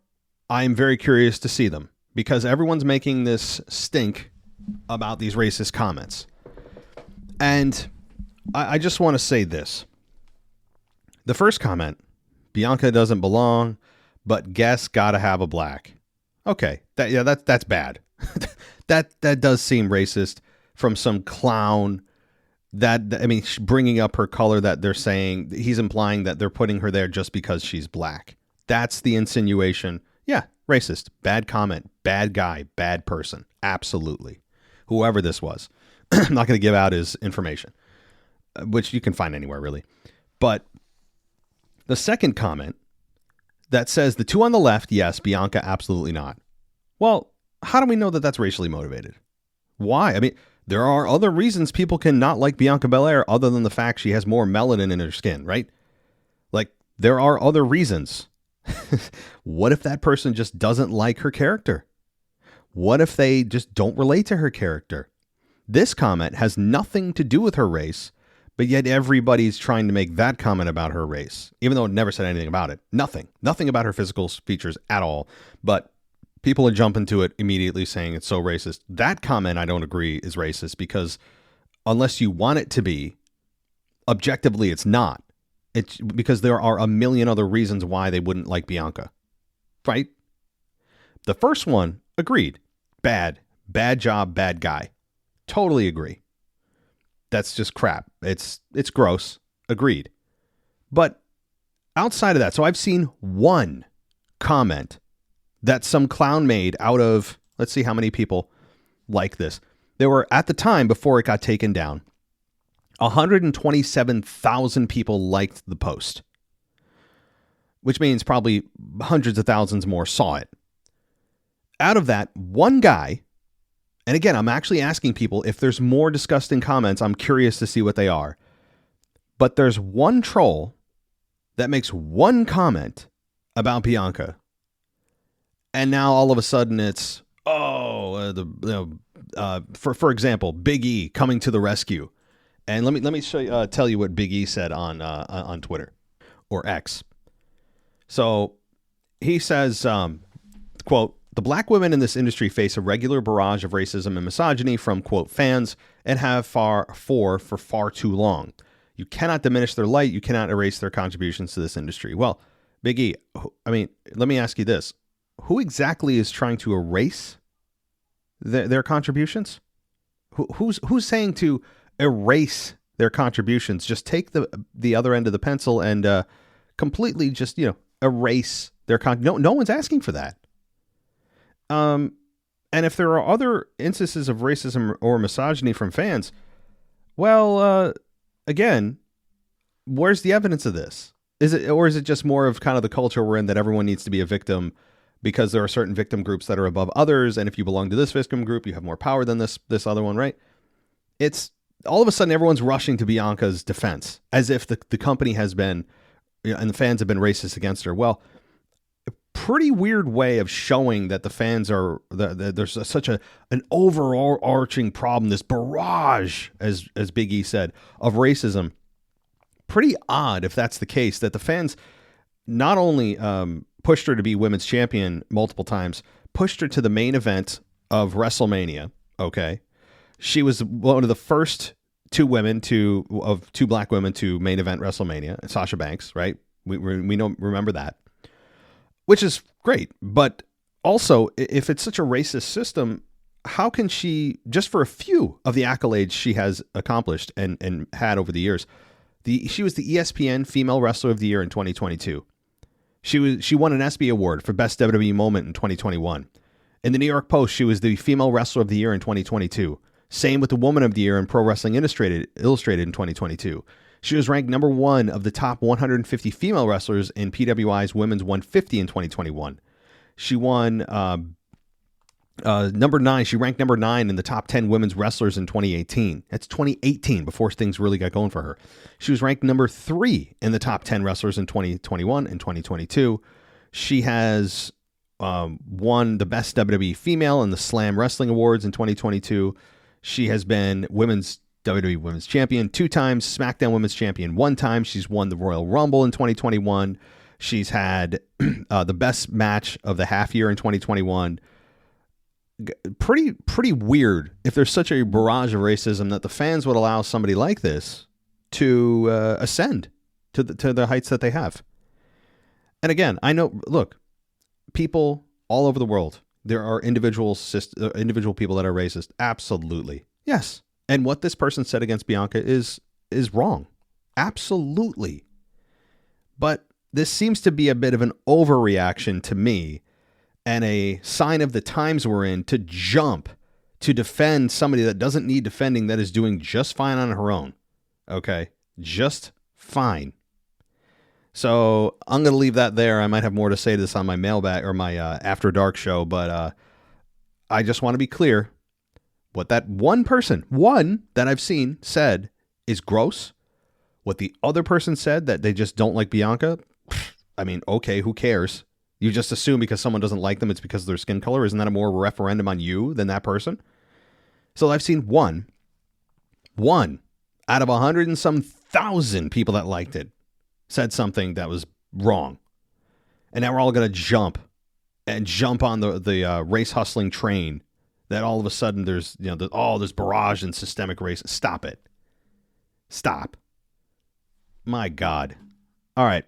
I'm very curious to see them because everyone's making this stink about these racist comments. And I just want to say this. The first comment, Bianca doesn't belong, but guess gotta have a black. Okay, that's bad. that does seem racist from some clown. Bringing up her color, that they're saying he's implying that they're putting her there just because she's black. That's the insinuation. Yeah, racist, bad comment, bad guy, bad person. Absolutely. Whoever this was. I'm not going to give out his information, which you can find anywhere really. But the second comment that says the two on the left, yes, Bianca, absolutely not. Well, how do we know that that's racially motivated? Why? I mean, there are other reasons people can not like Bianca Belair other than the fact she has more melanin in her skin, right? Like, there are other reasons. What if that person just doesn't like her character? What if they just don't relate to her character? This comment has nothing to do with her race, but yet everybody's trying to make that comment about her race, even though it never said anything about it. Nothing about her physical features at all. But people are jumping to it immediately saying it's so racist. That comment, I don't agree, is racist because unless you want it to be, objectively, it's not. It's because there are a million other reasons why they wouldn't like Bianca, right? The first one, agreed. Bad job, bad guy. Totally agree. That's just crap. It's gross. Agreed. But outside of that, so I've seen one comment that some clown made out of, let's see how many people like this. There were, at the time, before it got taken down, 127,000 people liked the post, which means probably hundreds of thousands more saw it. Out of that, one guy, and again, I'm actually asking people if there's more disgusting comments, I'm curious to see what they are. But there's one troll that makes one comment about Bianca. And now all of a sudden it's, for example, Big E coming to the rescue. And let me show you, tell you what Big E said on Twitter or X. So he says, quote, "The black women in this industry face a regular barrage of racism and misogyny from, quote, fans and have for far too long. You cannot diminish their light. You cannot erase their contributions to this industry." Well, Big E, I mean, let me ask you this. Who exactly is trying to erase their contributions? Who's saying to erase their contributions? Just take the other end of the pencil and completely just, erase their no one's asking for that. And if there are other instances of racism or misogyny from fans, well, again, where's the evidence of this? Is it just more of kind of the culture we're in that everyone needs to be a victim because there are certain victim groups that are above others, and if you belong to this victim group, you have more power than this other one, right? It's all of a sudden everyone's rushing to Bianca's defense as if the company has been, and the fans have been racist against her. Well, a pretty weird way of showing that the fans are that there's such an overarching problem, this barrage, as Big E said, of racism. Pretty odd if that's the case, that the fans not only pushed her to be women's champion multiple times, pushed her to the main event of WrestleMania. Okay. She was one of the first two black women to main event WrestleMania, Sasha Banks, right? We remember that, which is great. But also, if it's such a racist system, how can she, just for a few of the accolades she has accomplished and had over the years, she was the ESPN Female Wrestler of the Year in 2022. She won an ESPY award for Best WWE Moment in 2021. In the New York Post, she was the Female Wrestler of the Year in 2022. Same with the Woman of the Year in Pro Wrestling Illustrated in 2022. She was ranked number 1 of the top 150 female wrestlers in PWI's Women's 150 in 2021. She won number 9. She ranked number 9 in the top 10 women's wrestlers in 2018. That's 2018, before things really got going for her. She was ranked number 3 in the top 10 wrestlers in 2021 and 2022. She has won the Best WWE Female in the Slam Wrestling Awards in 2022. She has been WWE Women's Champion 2 times, SmackDown Women's Champion 1 time. She's won the Royal Rumble in 2021. She's had the best match of the half year in 2021. Pretty weird if there's such a barrage of racism that the fans would allow somebody like this to ascend to the heights that they have. And again, I know, look, people all over the world, there are individual people that are racist. Absolutely. Yes. And what this person said against Bianca is wrong. Absolutely. But this seems to be a bit of an overreaction to me and a sign of the times we're in to jump to defend somebody that doesn't need defending, that is doing just fine on her own. Okay? Just fine. So I'm going to leave that there. I might have more to say to this on my mailbag or my After Dark show, but I just want to be clear. What that one that I've seen said is gross. What the other person said, that they just don't like Bianca, I mean, okay, who cares? You just assume because someone doesn't like them, it's because of their skin color. Isn't that a more referendum on you than that person? So I've seen one out of 100 and some thousand people that liked it said something that was wrong. And now we're all going to jump on the race hustling train that all of a sudden there's, there's barrage and systemic racism. Stop it. Stop. My God. All right.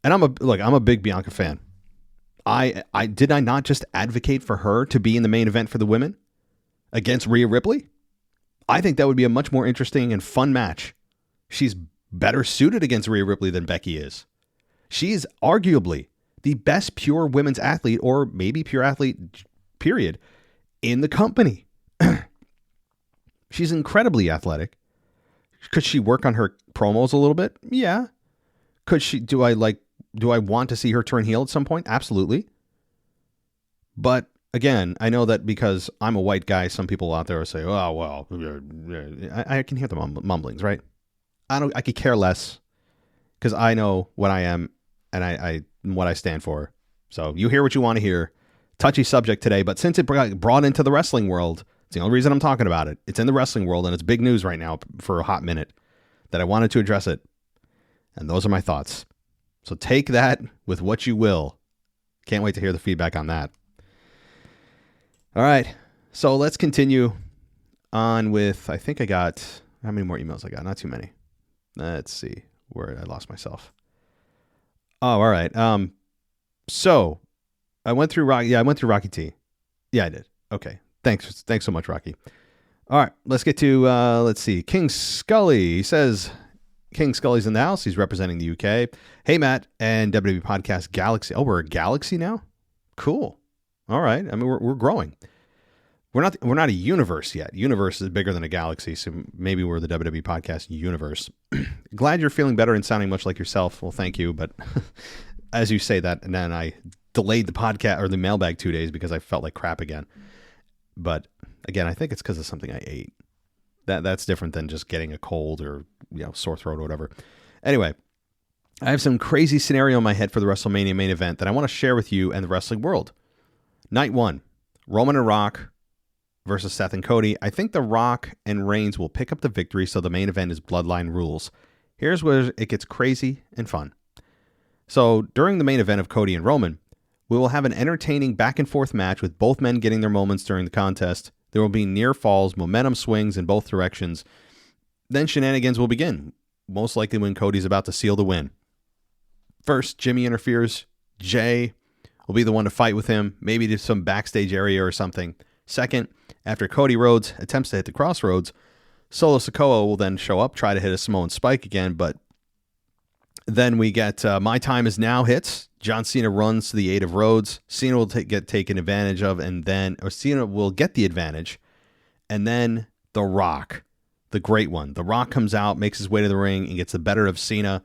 And I'm a big Bianca fan. I did I not just advocate for her to be in the main event for the women against Rhea Ripley? I think that would be a much more interesting and fun match. She's better suited against Rhea Ripley than Becky is. She is arguably the best pure women's athlete, or maybe pure athlete, period, in the company. She's incredibly athletic. Could she work on her promos a little bit? Yeah. Could she? Do I want to see her turn heel at some point? Absolutely. But again, I know that because I'm a white guy, some people out there will say, "Oh well," I can hear the mumblings, right? I could care less because I know what I am and I what I stand for. So you hear what you want to hear. Touchy subject today, but since it got brought into the wrestling world, it's the only reason I'm talking about it. It's in the wrestling world and it's big news right now for a hot minute that I wanted to address it. And those are my thoughts. So take that with what you will. Can't wait to hear the feedback on that. All right. So let's continue on with, I think I got, how many more emails I got? Not too many. Let's see where I lost myself. Oh, all right. So I went through Rocky T. Yeah, I did. Okay. Thanks so much, Rocky. All right. Let's get to, let's see. King Scully. He says, King Scully's in the house. He's representing the UK. Hey, Matt and WWE Podcast Galaxy. Oh, we're a galaxy now? Cool. All right. I mean, we're growing. We're not a universe yet. Universe is bigger than a galaxy, so maybe we're the WWE Podcast universe. Glad you're feeling better and sounding much like yourself. Well, thank you. But as you say that, and then I delayed the podcast or the mailbag 2 days because I felt like crap again. But again, I think it's because of something I ate. That's different than just getting a cold or sore throat or whatever. Anyway, I have some crazy scenario in my head for the WrestleMania main event that I want to share with you and the wrestling world. Night 1, Roman and Rock versus Seth and Cody. I think The Rock and Reigns will pick up the victory, so the main event is Bloodline Rules. Here's where it gets crazy and fun. So during the main event of Cody and Roman, we will have an entertaining back and forth match with both men getting their moments during the contest. There will be near falls, momentum swings in both directions. Then shenanigans will begin, most likely when Cody's about to seal the win. First, Jimmy interferes. Jay will be the one to fight with him, maybe to some backstage area or something. Second, after Cody Rhodes attempts to hit the crossroads, Solo Sikoa will then show up, try to hit a Samoan spike again, but then we get My Time Is Now hits. John Cena runs to the aid of Rhodes. Cena will get taken advantage of, Cena will get the advantage, and then The Rock, the great one. The Rock comes out, makes his way to the ring, and gets the better of Cena.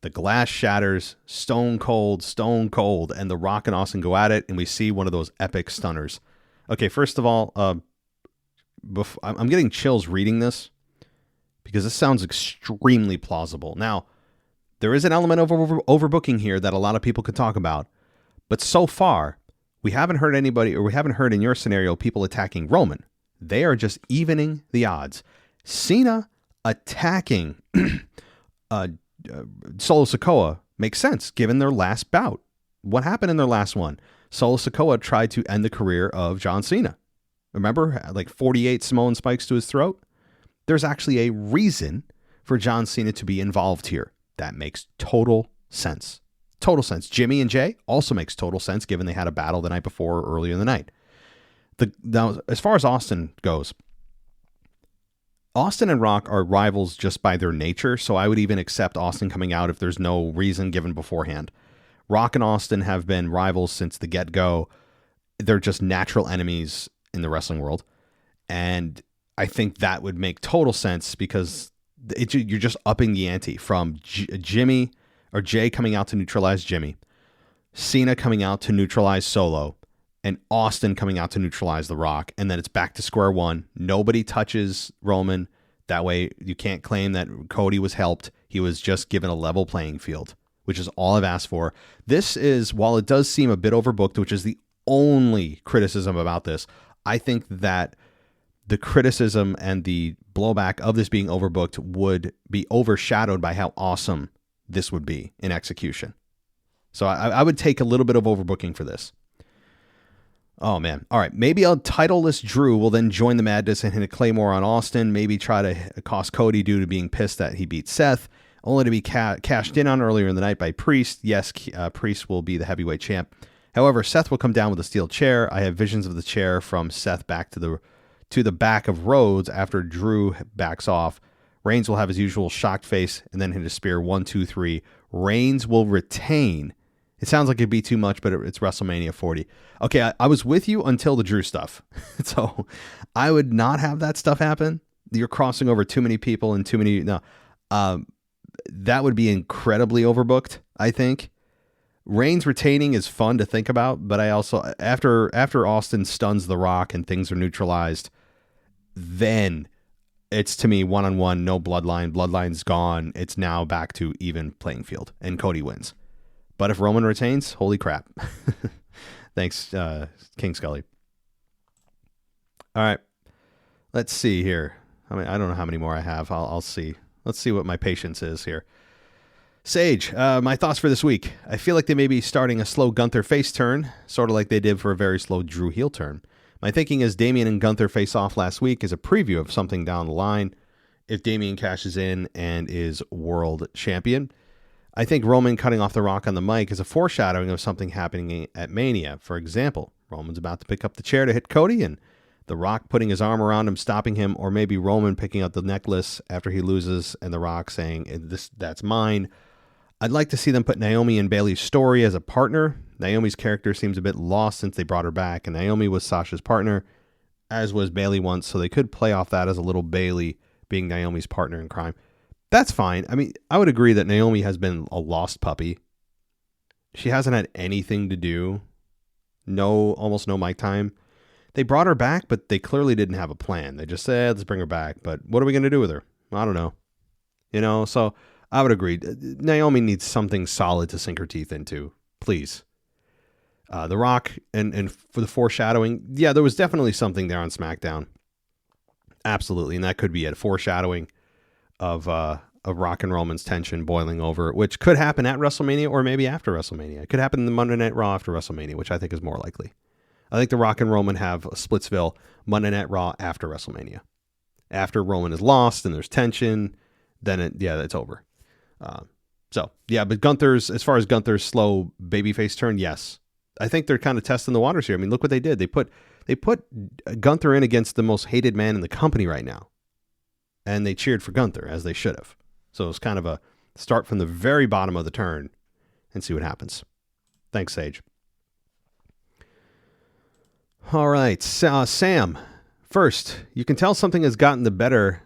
The glass shatters, stone cold, and The Rock and Austin go at it, and we see one of those epic stunners. Okay, first of all, I'm getting chills reading this because this sounds extremely plausible. Now, there is an element of overbooking here that a lot of people could talk about, but so far, we haven't heard in your scenario people attacking Roman. They are just evening the odds. Cena attacking Solo Sikoa makes sense given their last bout. What happened in their last one? Solo Sikoa tried to end the career of John Cena. Remember, like 48 Samoan spikes to his throat? There's actually a reason for John Cena to be involved here. That makes total sense. Total sense. Jimmy and Jay also makes total sense given they had a battle the night before or earlier in the night. Now, as far as Austin goes, Austin and Rock are rivals just by their nature, so I would even accept Austin coming out if there's no reason given beforehand. Rock and Austin have been rivals since the get-go. They're just natural enemies in the wrestling world. And I think that would make total sense because you're just upping the ante from Jimmy or Jay coming out to neutralize Jimmy, Cena coming out to neutralize Solo, and Austin coming out to neutralize The Rock. And then it's back to square one. Nobody touches Roman. That way you can't claim that Cody was helped. He was just given a level playing field, which is all I've asked for. This is, while it does seem a bit overbooked, which is the only criticism about this, I think that the criticism and the blowback of this being overbooked would be overshadowed by how awesome this would be in execution. So I would take a little bit of overbooking for this. Oh, man. All right. Maybe a titleless Drew will then join the madness and hit a Claymore on Austin. Maybe try to cost Cody due to being pissed that he beat Seth, only to be cashed in on earlier in the night by Priest. Yes, Priest will be the heavyweight champ. However, Seth will come down with a steel chair. I have visions of the chair from Seth back to the back of Rhodes after Drew backs off. Reigns will have his usual shocked face and then hit a spear. 1, 2, 3. Reigns will retain. It sounds like it'd be too much, but it's WrestleMania 40. Okay, I was with you until the Drew stuff. So I would not have that stuff happen. You're crossing over too many people and too many. No, that would be incredibly overbooked, I think. Reigns retaining is fun to think about, but I also, after Austin stuns The Rock and things are neutralized, then it's, to me, one-on-one, no bloodline. Bloodline's gone. It's now back to even playing field, and Cody wins. But if Roman retains, holy crap. Thanks, King Scully. All right. Let's see here. I mean, I don't know how many more I have. I'll see. Let's see what my patience is here. Sage, my thoughts for this week. I feel like they may be starting a slow Gunther face turn, sort of like they did for a very slow Drew heel turn. My thinking is Damian and Gunther face off last week is a preview of something down the line if Damian cashes in and is world champion. I think Roman cutting off The Rock on the mic is a foreshadowing of something happening at Mania. For example, Roman's about to pick up the chair to hit Cody and The Rock putting his arm around him, stopping him, or maybe Roman picking up the necklace after he loses and The Rock saying, that's mine. I'd like to see them put Naomi in Bayley's story as a partner. Naomi's character seems a bit lost since they brought her back, and Naomi was Sasha's partner, as was Bayley once, so they could play off that as a little Bayley being Naomi's partner in crime. That's fine. I mean, I would agree that Naomi has been a lost puppy. She hasn't had anything to do. Almost no mic time. They brought her back, but they clearly didn't have a plan. They just said, let's bring her back. But what are we going to do with her? I don't know. So I would agree. Naomi needs something solid to sink her teeth into. Please. The Rock and for the foreshadowing. Yeah, there was definitely something there on SmackDown. Absolutely. And that could be a foreshadowing of Rock and Roman's tension boiling over, which could happen at WrestleMania or maybe after WrestleMania. It could happen in the Monday Night Raw after WrestleMania, which I think is more likely. I think The Rock and Roman have a Splitsville Monday Night Raw after WrestleMania. After Roman is lost and there's tension, then it's over. But as far as Gunther's slow babyface turn, yes. I think they're kind of testing the waters here. I mean, look what they did. They put Gunther in against the most hated man in the company right now. And they cheered for Gunther, as they should have. So it's kind of a start from the very bottom of the turn and see what happens. Thanks, Sage. All right, Sam. First, you can tell something has gotten better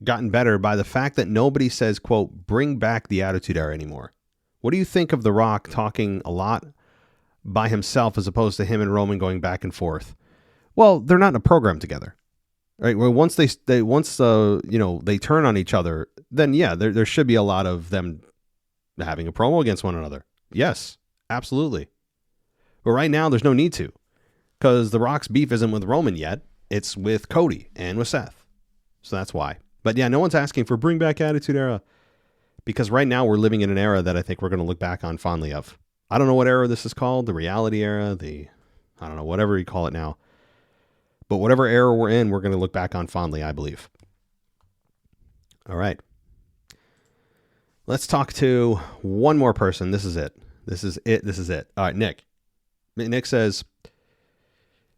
by the fact that nobody says, quote, bring back the Attitude Era anymore. What do you think of The Rock talking a lot by himself as opposed to him and Roman going back and forth? Well, they're not in a program together. Right. Well, once they turn on each other, then there should be a lot of them having a promo against one another. Yes, absolutely. But right now, there's no need to, because The Rock's beef isn't with Roman yet. It's with Cody and with Seth. So that's why. But yeah, no one's asking for bring back Attitude Era, because right now we're living in an era that I think we're going to look back on fondly of. I don't know what era this is called, the reality era, I don't know, whatever you call it now. But whatever era we're in, we're going to look back on fondly, I believe. All right. Let's talk to one more person. This is it. All right, Nick. Nick says,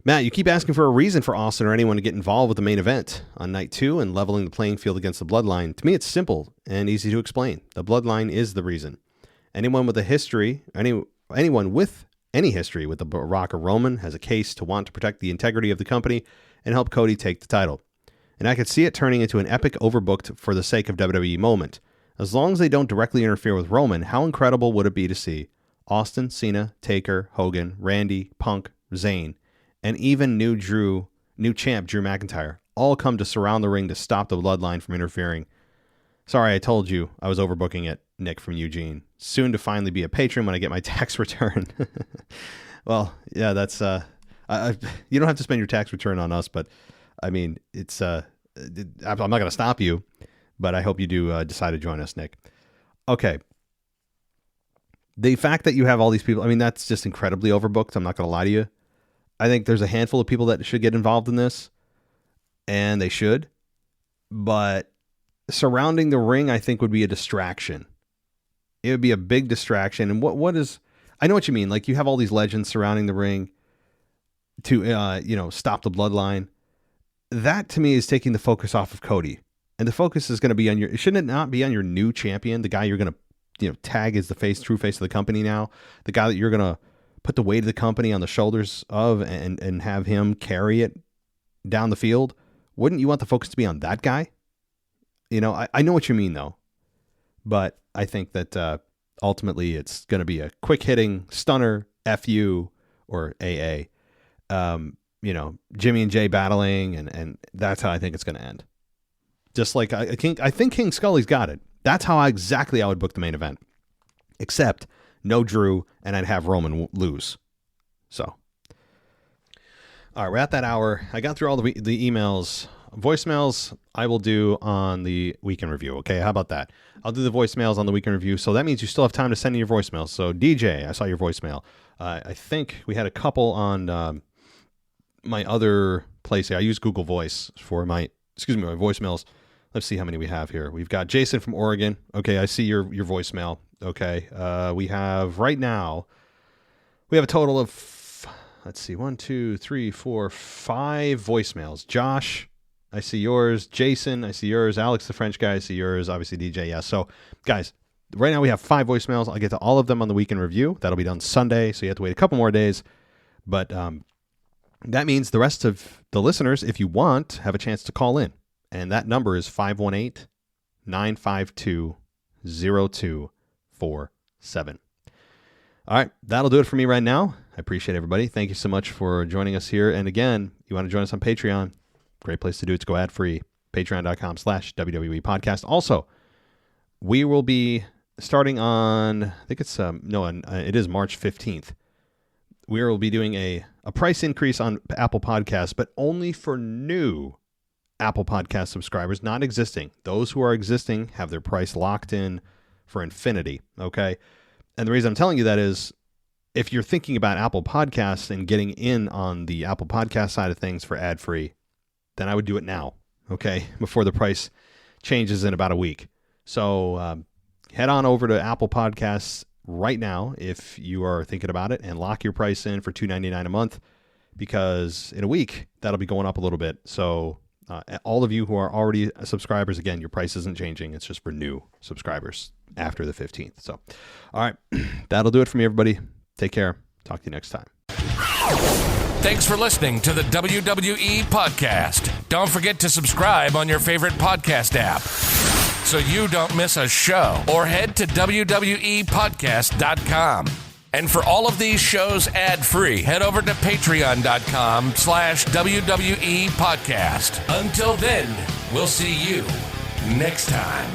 Matt, you keep asking for a reason for Austin or anyone to get involved with the main event on night 2 and leveling the playing field against the Bloodline. To me, it's simple and easy to explain. The Bloodline is the reason. Anyone with a history, anyone with any history with the Rock or Roman has a case to want to protect the integrity of the company and help Cody take the title. And I could see it turning into an epic overbooked for the sake of WWE moment. As long as they don't directly interfere with Roman, how incredible would it be to see Austin, Cena, Taker, Hogan, Randy, Punk, Zayn, and even new champ Drew McIntyre all come to surround the ring to stop the Bloodline from interfering. Sorry, I told you I was overbooking it, Nick from Eugene. Soon to finally be a patron when I get my tax return. Well, yeah, that's you don't have to spend your tax return on us, but I mean, it's I'm not going to stop you, but I hope you do decide to join us, Nick. Okay. The fact that you have all these people, I mean, that's just incredibly overbooked. I'm not going to lie to you. I think there's a handful of people that should get involved in this, and they should. But surrounding the ring, I think, would be a distraction. It would be a big distraction. And what is, I know what you mean. Like, you have all these legends surrounding the ring to, stop the Bloodline. That, to me, is taking the focus off of Cody. And the focus is going to be on shouldn't it not be on your new champion, the guy you're going to, tag as the true face of the company now, the guy that you're going to put the weight of the company on the shoulders of and have him carry it down the field? Wouldn't you want the focus to be on that guy? I know what you mean, though. But I think that ultimately it's going to be a quick-hitting stunner, FU, or AA. Jimmy and Jay battling, and that's how I think it's going to end. Just like I think King Scully's got it. That's how exactly I would book the main event. Except no Drew, and I'd have Roman lose. So, all right, we're at that hour. I got through all the emails. Voicemails I will do on the weekend review. Okay, how about that? I'll do the voicemails on the weekend review. So that means you still have time to send in your voicemails. So DJ, I saw your voicemail. I think we had a couple on my other place. I use Google Voice for my voicemails. Let's see how many we have here. We've got Jason from Oregon. Okay, I see your voicemail. Okay, we have right now, we have a total of, let's see, 1, 2, 3, 4, 5 voicemails. Josh, I see yours. Jason, I see yours. Alex, the French guy, I see yours. Obviously, DJ, yes. So, guys, right now we have 5 voicemails. I'll get to all of them on the weekend review. That'll be done Sunday, so you have to wait a couple more days. But that means the rest of the listeners, if you want, have a chance to call in. And that number is 518-952-0247. All right, that'll do it for me right now. I appreciate everybody. Thank you so much for joining us here. And again, you want to join us on Patreon, great place to do it. To go ad-free, patreon.com/WWE podcast. Also, we will be starting on, I think it's, it is March 15th. We will be doing a price increase on Apple Podcasts, but only for new Apple Podcast subscribers, not existing. Those who are existing have their price locked in for infinity, okay? And the reason I'm telling you that is if you're thinking about Apple Podcasts and getting in on the Apple Podcast side of things for ad-free, then I would do it now, okay, before the price changes in about a week. So head on over to Apple Podcasts right now if you are thinking about it and lock your price in for $2.99 a month, because in a week, that'll be going up a little bit. So all of you who are already subscribers, again, your price isn't changing. It's just for new subscribers after the 15th. So, all right, that'll do it for me, everybody. Take care. Talk to you next time. Thanks for listening to the WWE Podcast. Don't forget to subscribe on your favorite podcast app so you don't miss a show, or head to WWEpodcast.com. And for all of these shows ad-free, head over to patreon.com/WWE Podcast. Until then, we'll see you next time.